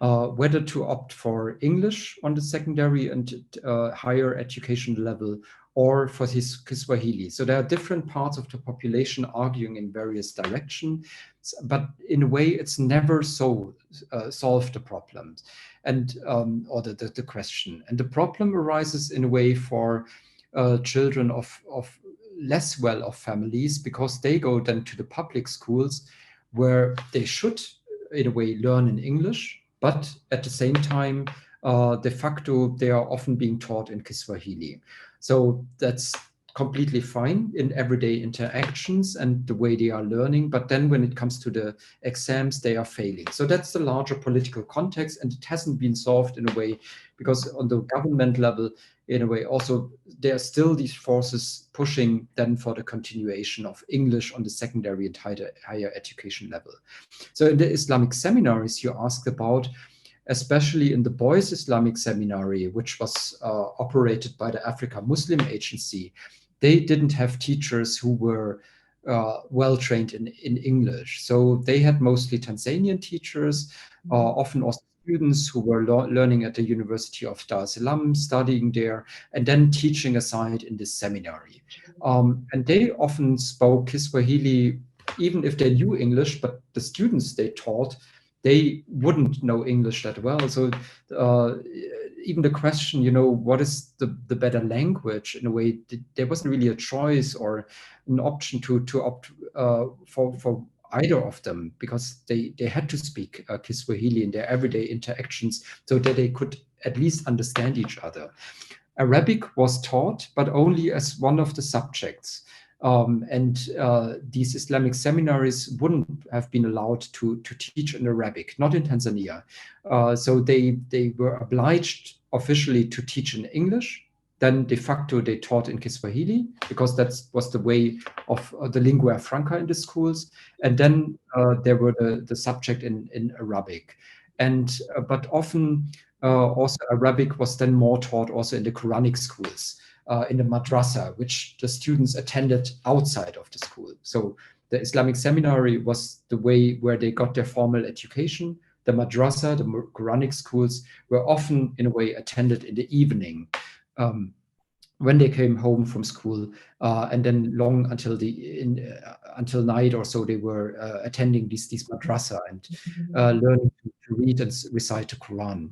Whether to opt for English on the secondary and higher education level, or for Kiswahili. So there are different parts of the population arguing in various directions, but in a way, it's never solved the problem and or the question. And the problem arises in a way for children of less well-off families, because they go then to the public schools where they should, in a way, learn in English, but at the same time, de facto, they are often being taught in Kiswahili. So that's completely fine in everyday interactions and the way they are learning. But then when it comes to the exams, they are failing. So that's the larger political context, and it hasn't been solved in a way, because on the government level, in a way, also, there are still these forces pushing then for the continuation of English on the secondary and higher education level. So in the Islamic seminaries you asked about, especially in the boys' Islamic seminary, which was operated by the Africa Muslim Agency, they didn't have teachers who were well trained in English. So they had mostly Tanzanian teachers, often also students who were learning at the University of Dar es Salaam, studying there, and then teaching aside in this seminary. And they often spoke Kiswahili, even if they knew English, but the students they taught, they wouldn't know English that well. So even the question, what is the better language, in a way, there wasn't really a choice or an option to opt for either of them, because they had to speak Kiswahili in their everyday interactions so that they could at least understand each other. Arabic was taught, but only as one of the subjects. And these Islamic seminaries wouldn't have been allowed to teach in Arabic, not in Tanzania. So they were obliged officially to teach in English, Then de facto they taught in Kiswahili because that was the way of the lingua franca in the schools. And then there were the subject in Arabic. And but often also Arabic was then more taught also in the Quranic schools, in the madrasa, which the students attended outside of the school. So the Islamic seminary was the way where they got their formal education. The madrasa, the Quranic schools, were often in a way attended in the evening. When they came home from school, and then long until until night or so, they were attending these madrasa and learning to read and recite the Quran.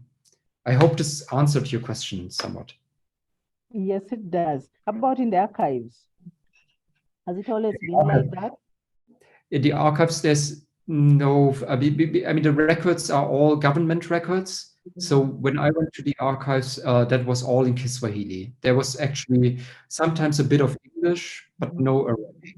I hope this answered your question somewhat. Yes, it does. How about in the archives? Has it always been like that? In the archives, there's no, I mean, the records are all government records. So when I went to the archives, that was all in Kiswahili. There was actually sometimes a bit of English, but no Arabic.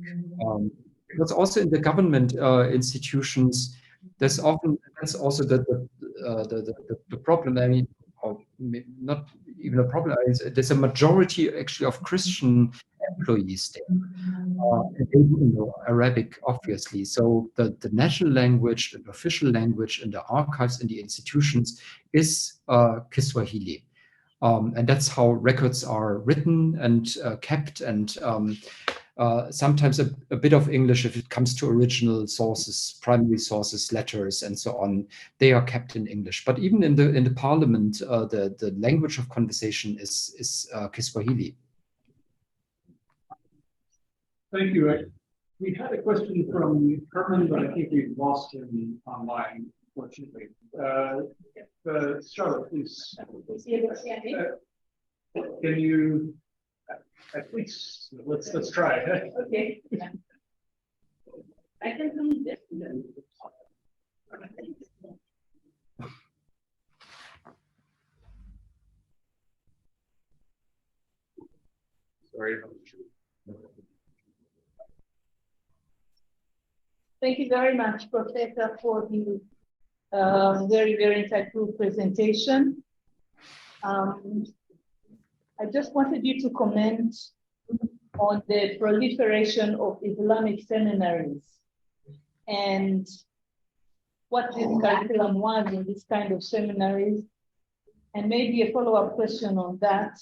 Because also in the government institutions, there's often, that's also the problem. I mean, or not even a problem. There's a majority actually of Christian employees there. And they didn't know Arabic, obviously. So the national language, the official language in the archives, in the institutions is Kiswahili. And that's how records are written and kept, and sometimes a bit of English if it comes to original sources, primary sources, letters, and so on. They are kept in English. But even in the parliament, the language of conversation is Kiswahili. Thank you. We had a question from Herman, but I think we've lost him online, unfortunately. Charlotte, please. Can you at least let's try it? Okay. I can read it. Sorry. Thank you very much, Professor, for the very, very insightful presentation. I just wanted you to comment on the proliferation of Islamic seminaries and what this curriculum was in this kind of seminaries, and maybe a follow-up question on that.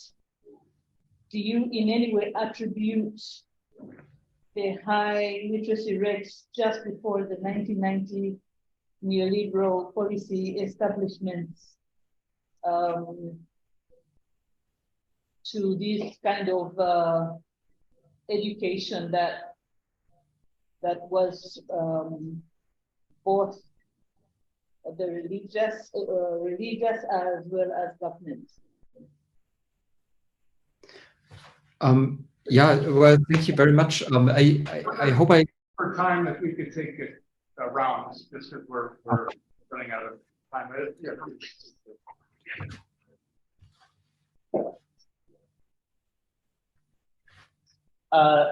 Do you in any way attribute the high literacy rates just before the 1990 neoliberal policy establishments to this kind of education that was both the religious as well as government? Yeah, well, thank you very much. I hope For time, if we could take it around, just because we're running out of time. Yeah.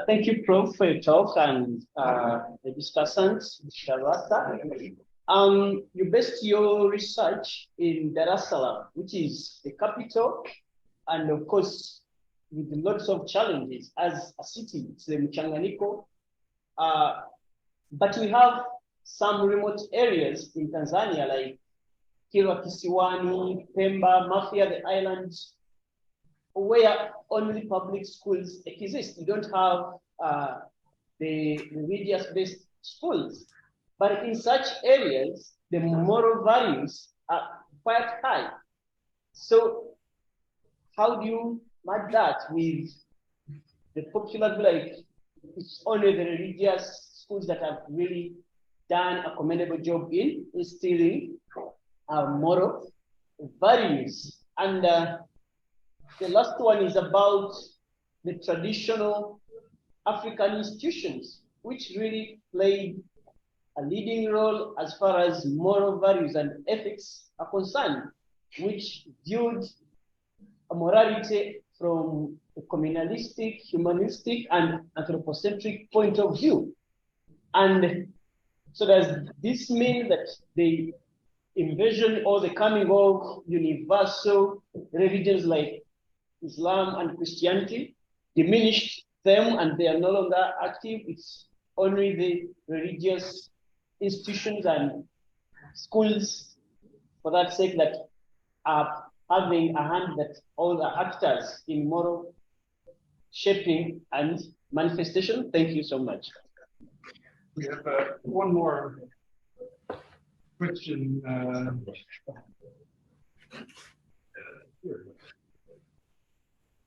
Thank you, Prof, for your talk and the discussants, Sharasa. You based your research in Dar es Salaam, which is the capital, and of course, with lots of challenges as a city, it's the Mchanganyiko. But we have some remote areas in Tanzania, like Kilwa Kisiwani, Pemba, Mafia, the islands, where only public schools exist. You don't have the religious-based schools. But in such areas, the moral values are quite high. So how do you match that with the popular, like it's only the religious schools that have really done a commendable job in instilling moral values? And the last one is about the traditional African institutions, which really played a leading role as far as moral values and ethics are concerned, which viewed a morality from a communalistic, humanistic, and anthropocentric point of view. And so does this mean that the invasion or the coming of universal religions like Islam and Christianity diminished them and they are no longer active. It's only the religious institutions and schools, for that sake, that are having a hand, that all the actors in moral shaping and manifestation. Thank you so much. We have one more question.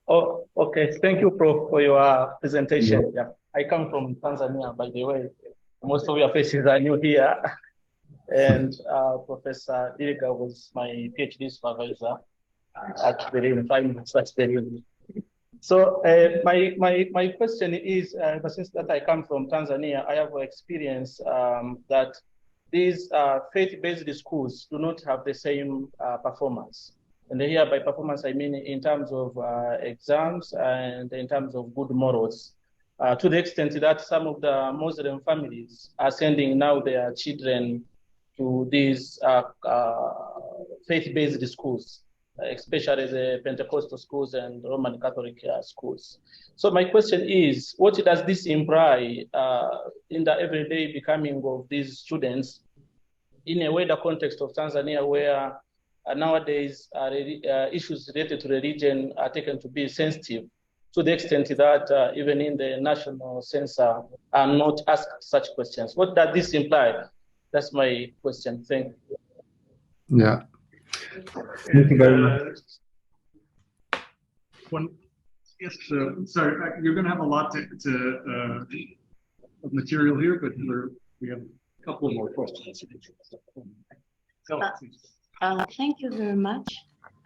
Oh, okay. Thank you, Prof, for your presentation. Yeah, I come from Tanzania, by the way. Most of your faces are new here. And Professor Dilger was my PhD supervisor at the Universität. So my question is, since that I come from Tanzania, I have experience that these faith-based schools do not have the same performance. And here by performance, I mean in terms of exams and in terms of good morals, to the extent that some of the Muslim families are sending now their children to these faith-based schools, especially the Pentecostal schools and Roman Catholic schools. So my question is, what does this imply in the everyday becoming of these students in a wider context of Tanzania, where nowadays issues related to religion are taken to be sensitive, to the extent that even in the national censor are not asked such questions? What does this imply? That's my question. Thank you. Yeah. Thank you very much. Yes, sorry, you're going to have a lot of material here, but we have a couple more questions. Thank you very much.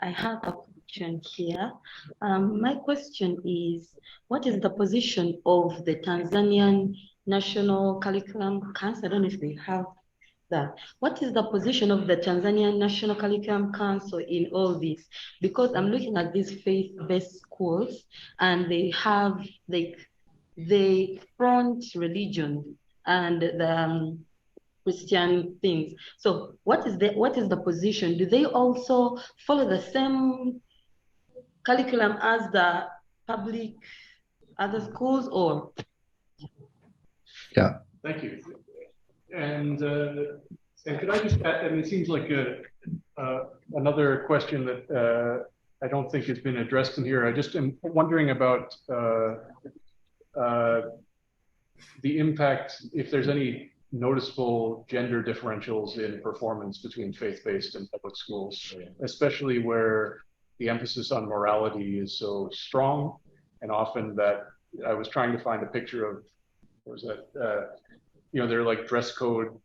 I have a question here. My question is, what is the position of the Tanzanian National Curriculum Council? I don't know if they have that. What is the position of the Tanzanian National Curriculum Council in all this? Because I'm looking at these faith-based schools and they have, they front religion and the Christian things. So what is the position? Do they also follow the same curriculum as the public other schools, or? Yeah. Thank you. And could I just add, and it seems like another question that I don't think has been addressed in here. I just am wondering about the impact, if there's any noticeable gender differentials in performance between faith-based and public schools, especially where the emphasis on morality is so strong, and often that I was trying to find a picture of, what was that, they're like dress code,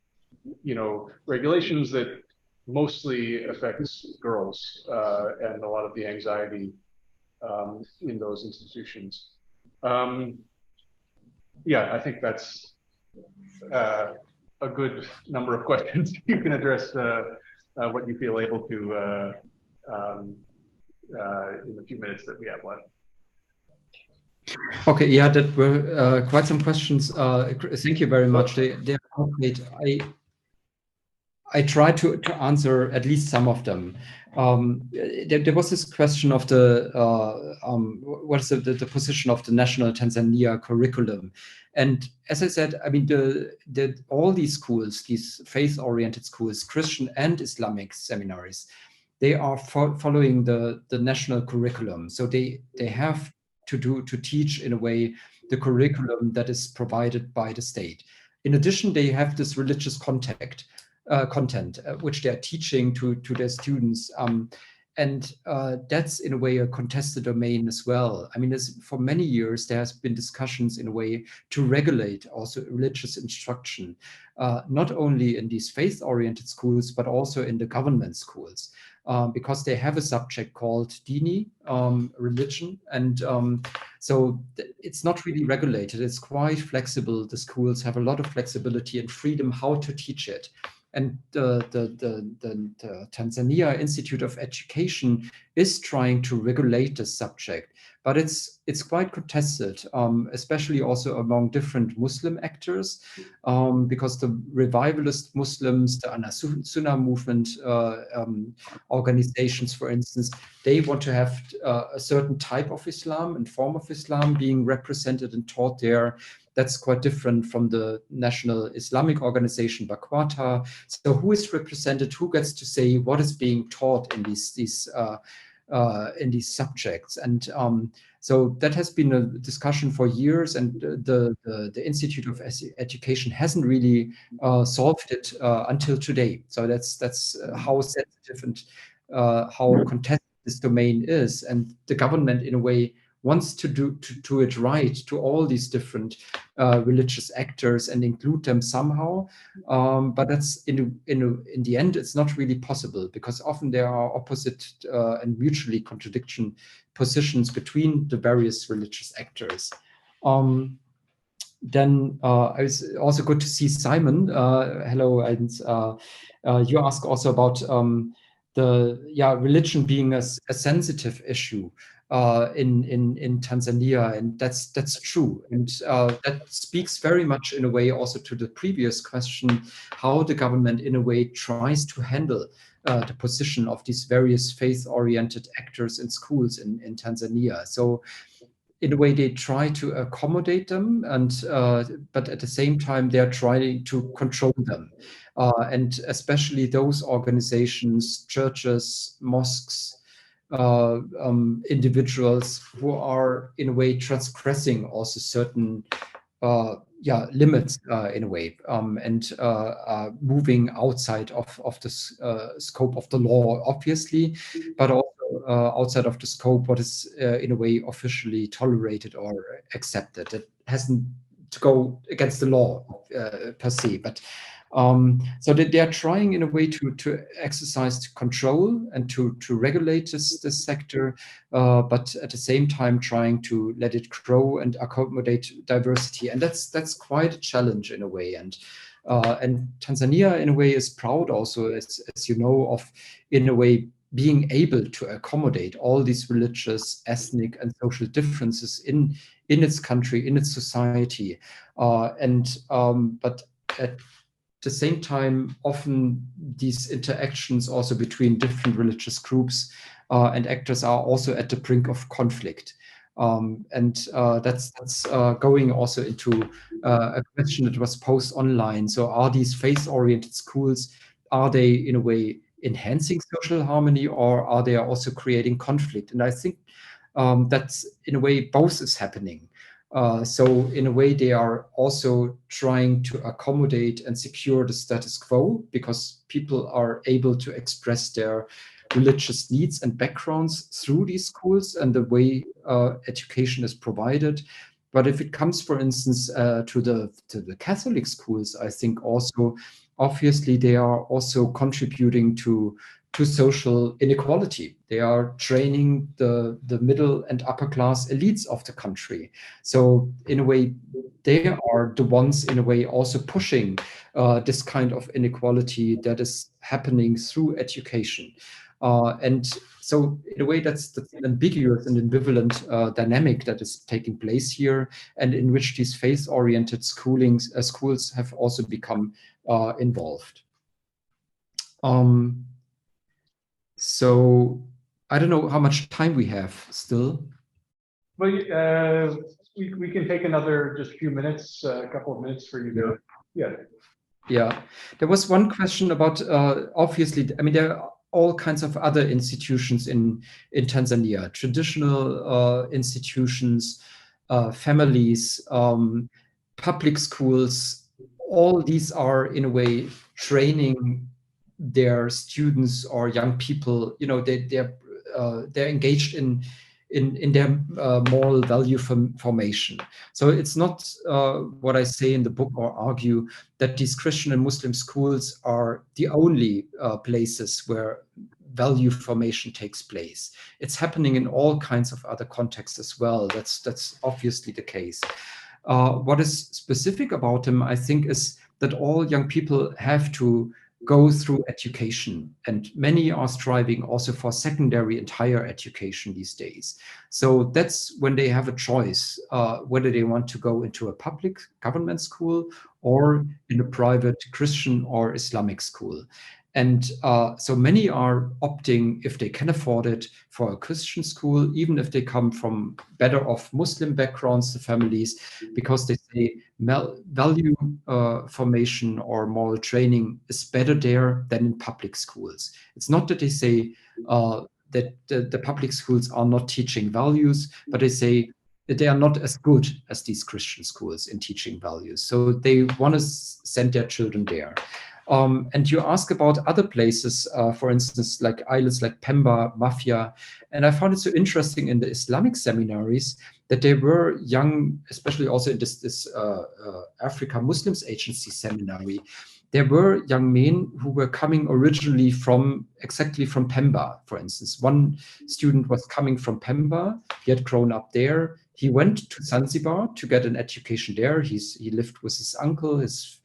regulations that mostly affects girls and a lot of the anxiety in those institutions. Yeah, I think that's a good number of questions. You can address what you feel able to in the few minutes that we have left. Okay, yeah, that were quite some questions. Thank you very much. They're great. I tried to answer at least some of them. There was this question of the what is the position of the national Tanzania curriculum, and as I said, I mean all these schools, these faith-oriented schools, Christian and Islamic seminaries, they are following the national curriculum. So they have to teach in a way the curriculum that is provided by the state. In addition, they have this religious content which they are teaching to their students, and that's in a way a contested domain as well. I mean, for many years there has been discussions in a way to regulate also religious instruction, not only in these faith-oriented schools but also in the government schools, because they have a subject called Dini, religion, and so it's not really regulated. It's quite flexible. The schools have a lot of flexibility and freedom how to teach it. and the Tanzania Institute of Education is trying to regulate the subject, but it's quite contested, especially also among different Muslim actors, because the revivalist Muslims, the Sunnah movement organizations, for instance, they want to have a certain type of Islam and form of Islam being represented and taught there. That's quite different from the National Islamic Organization, Bakwata. So who is represented? Who gets to say what is being taught in these subjects? And so that has been a discussion for years, and the Institute of Education hasn't really solved it until today. So that's how sensitive and how contested this domain is, and the government in a way wants to do it right to all these different religious actors and include them somehow, but that's in the end it's not really possible, because often there are opposite and mutually contradiction positions between the various religious actors. Then I was also good to see Simon. Hello, and you asked also about religion being a sensitive issue in Tanzania, and that's true, and that speaks very much in a way also to the previous question, how the government in a way tries to handle the position of these various faith-oriented actors in schools in Tanzania. So in a way they try to accommodate them, and but at the same time they're trying to control them, and especially those organizations, churches, mosques, individuals who are in a way transgressing also certain limits in a way, and moving outside of the scope of the law, obviously, but also outside of the scope what is in a way officially tolerated or accepted. It hasn't to go against the law per se, but so that they are trying in a way to exercise control and to regulate this sector, but at the same time trying to let it grow and accommodate diversity, and that's quite a challenge in a way. And Tanzania in a way is proud also, as you know, of in a way being able to accommodate all these religious, ethnic, and social differences in its country, in its society, but at the same time, often these interactions also between different religious groups and actors are also at the brink of conflict. That's going also into a question that was posed online. So are these faith-oriented schools, are they in a way enhancing social harmony, or are they also creating conflict? And I think that's in a way both is happening. So in a way, they are also trying to accommodate and secure the status quo, because people are able to express their religious needs and backgrounds through these schools and the way education is provided. But if it comes, for instance, to the Catholic schools, I think also, obviously, they are also contributing to social inequality. They are training the middle and upper class elites of the country. So in a way, they are the ones in a way also pushing this kind of inequality that is happening through education. And so in a way, that's the ambiguous and ambivalent dynamic that is taking place here, and in which these faith-oriented schools have also become involved. So I don't know how much time we have still. Well, we can take another just few minutes, a couple of minutes for you to, Yeah, there was one question about, obviously, I mean, there are all kinds of other institutions in Tanzania, traditional institutions, families, public schools. All these are in a way training their students or young people. You know, they're engaged in their moral value formation. So it's not what I say in the book or argue that these Christian and Muslim schools are the only places where value formation takes place. It's happening in all kinds of other contexts as well. That's obviously the case. What is specific about them, I think, is that all young people have to go through education, and many are striving also for secondary and higher education these days. So that's when they have a choice whether they want to go into a public government school or in a private Christian or Islamic school. And so many are opting, if they can afford it, for a Christian school, even if they come from better off Muslim backgrounds, the families, because they say value formation or moral training is better there than in public schools. It's not that they say that the public schools are not teaching values, but they say that they are not as good as these Christian schools in teaching values. So they want to send their children there. And you ask about other places, for instance, like islands like Pemba, Mafia. And I found it so interesting in the Islamic seminaries that there were young, especially also in this Africa Muslims Agency seminary, there were young men who were coming originally exactly from Pemba, for instance. One student was coming from Pemba, he had grown up there. He went to Zanzibar to get an education there. He lived with his uncle, his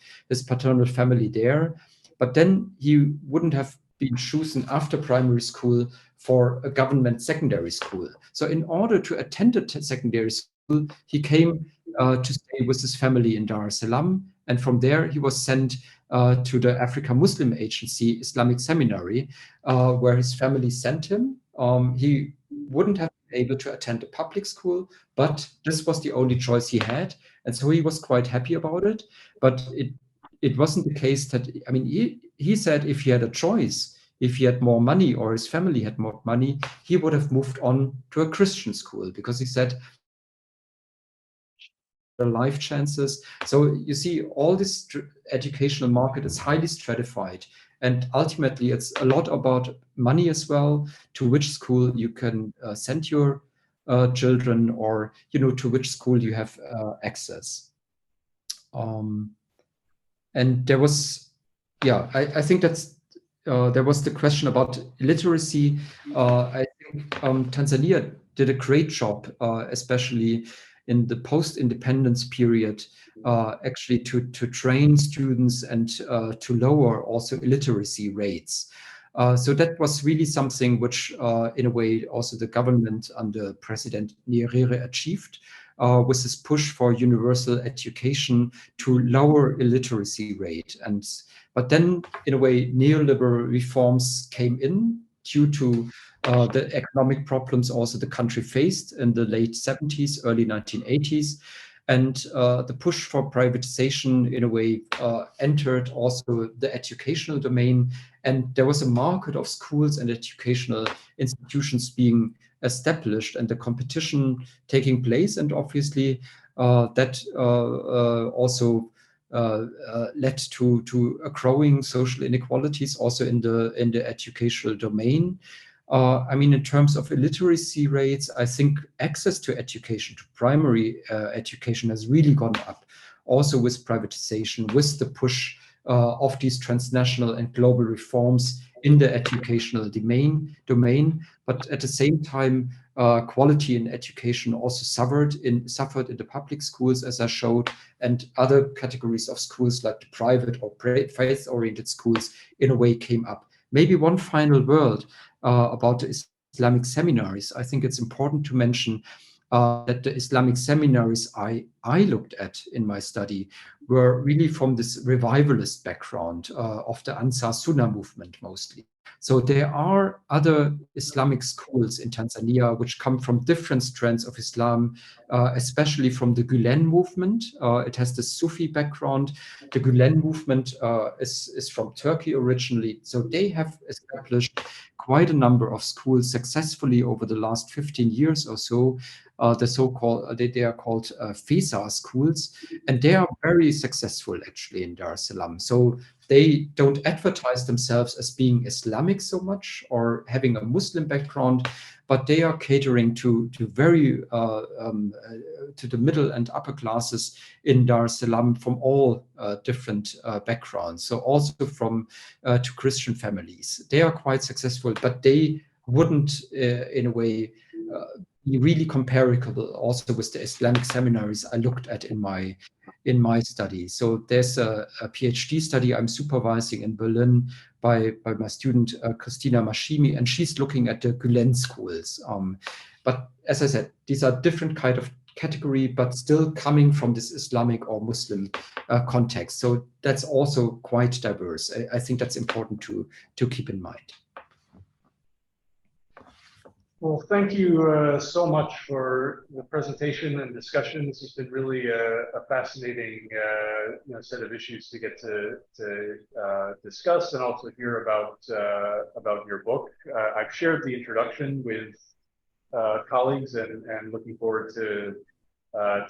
paternal family there. But then he wouldn't have been chosen after primary school for a government secondary school. So in order to attend a secondary school, he came to stay with his family in Dar es Salaam. And from there, he was sent to the Africa Muslim Agency Islamic Seminary, where his family sent him. He wouldn't have been able to attend a public school, but this was the only choice he had. And so he was quite happy about it. But it wasn't the case that, I mean, he said if he had a choice, if he had more money or his family had more money, he would have moved on to a Christian school, because he said the life chances. So you see, all this educational market is highly stratified. And ultimately, it's a lot about money as well, to which school you can send your children, or, to which school you have access. And there was, I think that's, there was the question about literacy. I think Tanzania did a great job, especially in the post-independence period, actually to train students and to lower also illiteracy rates. So that was really something which, in a way, also the government under President Nyerere achieved, with this push for universal education to lower illiteracy rate. But then, in a way, neoliberal reforms came in due to the economic problems also the country faced in the late 70s, early 1980s. And the push for privatization, in a way, entered also the educational domain. And there was a market of schools and educational institutions being established, and the competition taking place. And obviously, that also led to a growing social inequalities also in the educational domain. I mean, in terms of illiteracy rates, I think access to education, to primary education, has really gone up, also with privatization, with the push of these transnational and global reforms in the educational domain. But at the same time, quality in education also suffered in the public schools, as I showed, and other categories of schools like the private or faith-oriented schools, in a way, came up. Maybe one final word about the Islamic seminaries. I think it's important to mention that the Islamic seminaries I looked at in my study were really from this revivalist background of the Ansar Sunnah movement mostly. So there are other Islamic schools in Tanzania which come from different strands of Islam, especially from the Gülen movement. It has the Sufi background. The Gülen movement is from Turkey originally. So they have established quite a number of schools successfully over the last 15 years or so. The so-called, they are called FESA schools, and they are very successful actually in Dar es Salaam. So they don't advertise themselves as being Islamic so much or having a Muslim background, but they are catering to very to the middle and upper classes in Dar es Salaam from all different backgrounds. So also from to Christian families. They are quite successful, but they wouldn't in a way be really comparable also with the Islamic seminaries I looked at in my in my study. So there's a PhD study I'm supervising in Berlin by my student Christina Mashimi, and she's looking at the Gülen schools. But as I said, these are different kind of category, but still coming from this Islamic or Muslim context. So that's also quite diverse. I think that's important to keep in mind. Well, thank you so much for the presentation and discussion. This has been really a fascinating set of issues to get to discuss and also hear about your book. I've shared the introduction with colleagues and looking forward to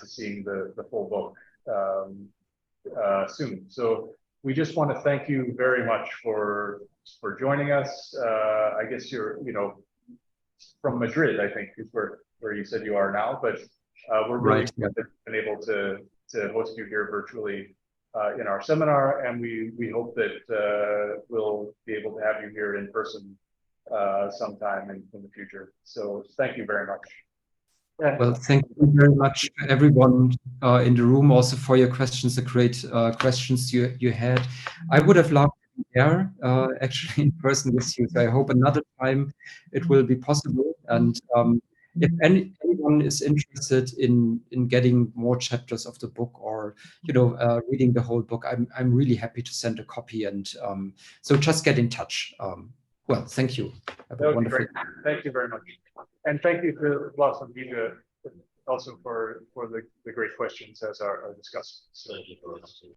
seeing the full book soon. So we just want to thank you very much for joining us. I guess you're from Madrid, I think, is where you said you are now, but we're really been able to host you here virtually in our seminar, and we hope that we'll be able to have you here in person sometime in the future. So thank you very much. Well, thank you very much everyone in the room also for your questions, the great questions you had. I would have loved to be there actually in person with you. So I hope another time it will be possible. And if anyone is interested in getting more chapters of the book or reading the whole book, I'm really happy to send a copy. And so just get in touch. Well, thank you. Have a wonderful day. Thank you very much. And thank you to Prof Hansjörg also for the great questions as our discussants.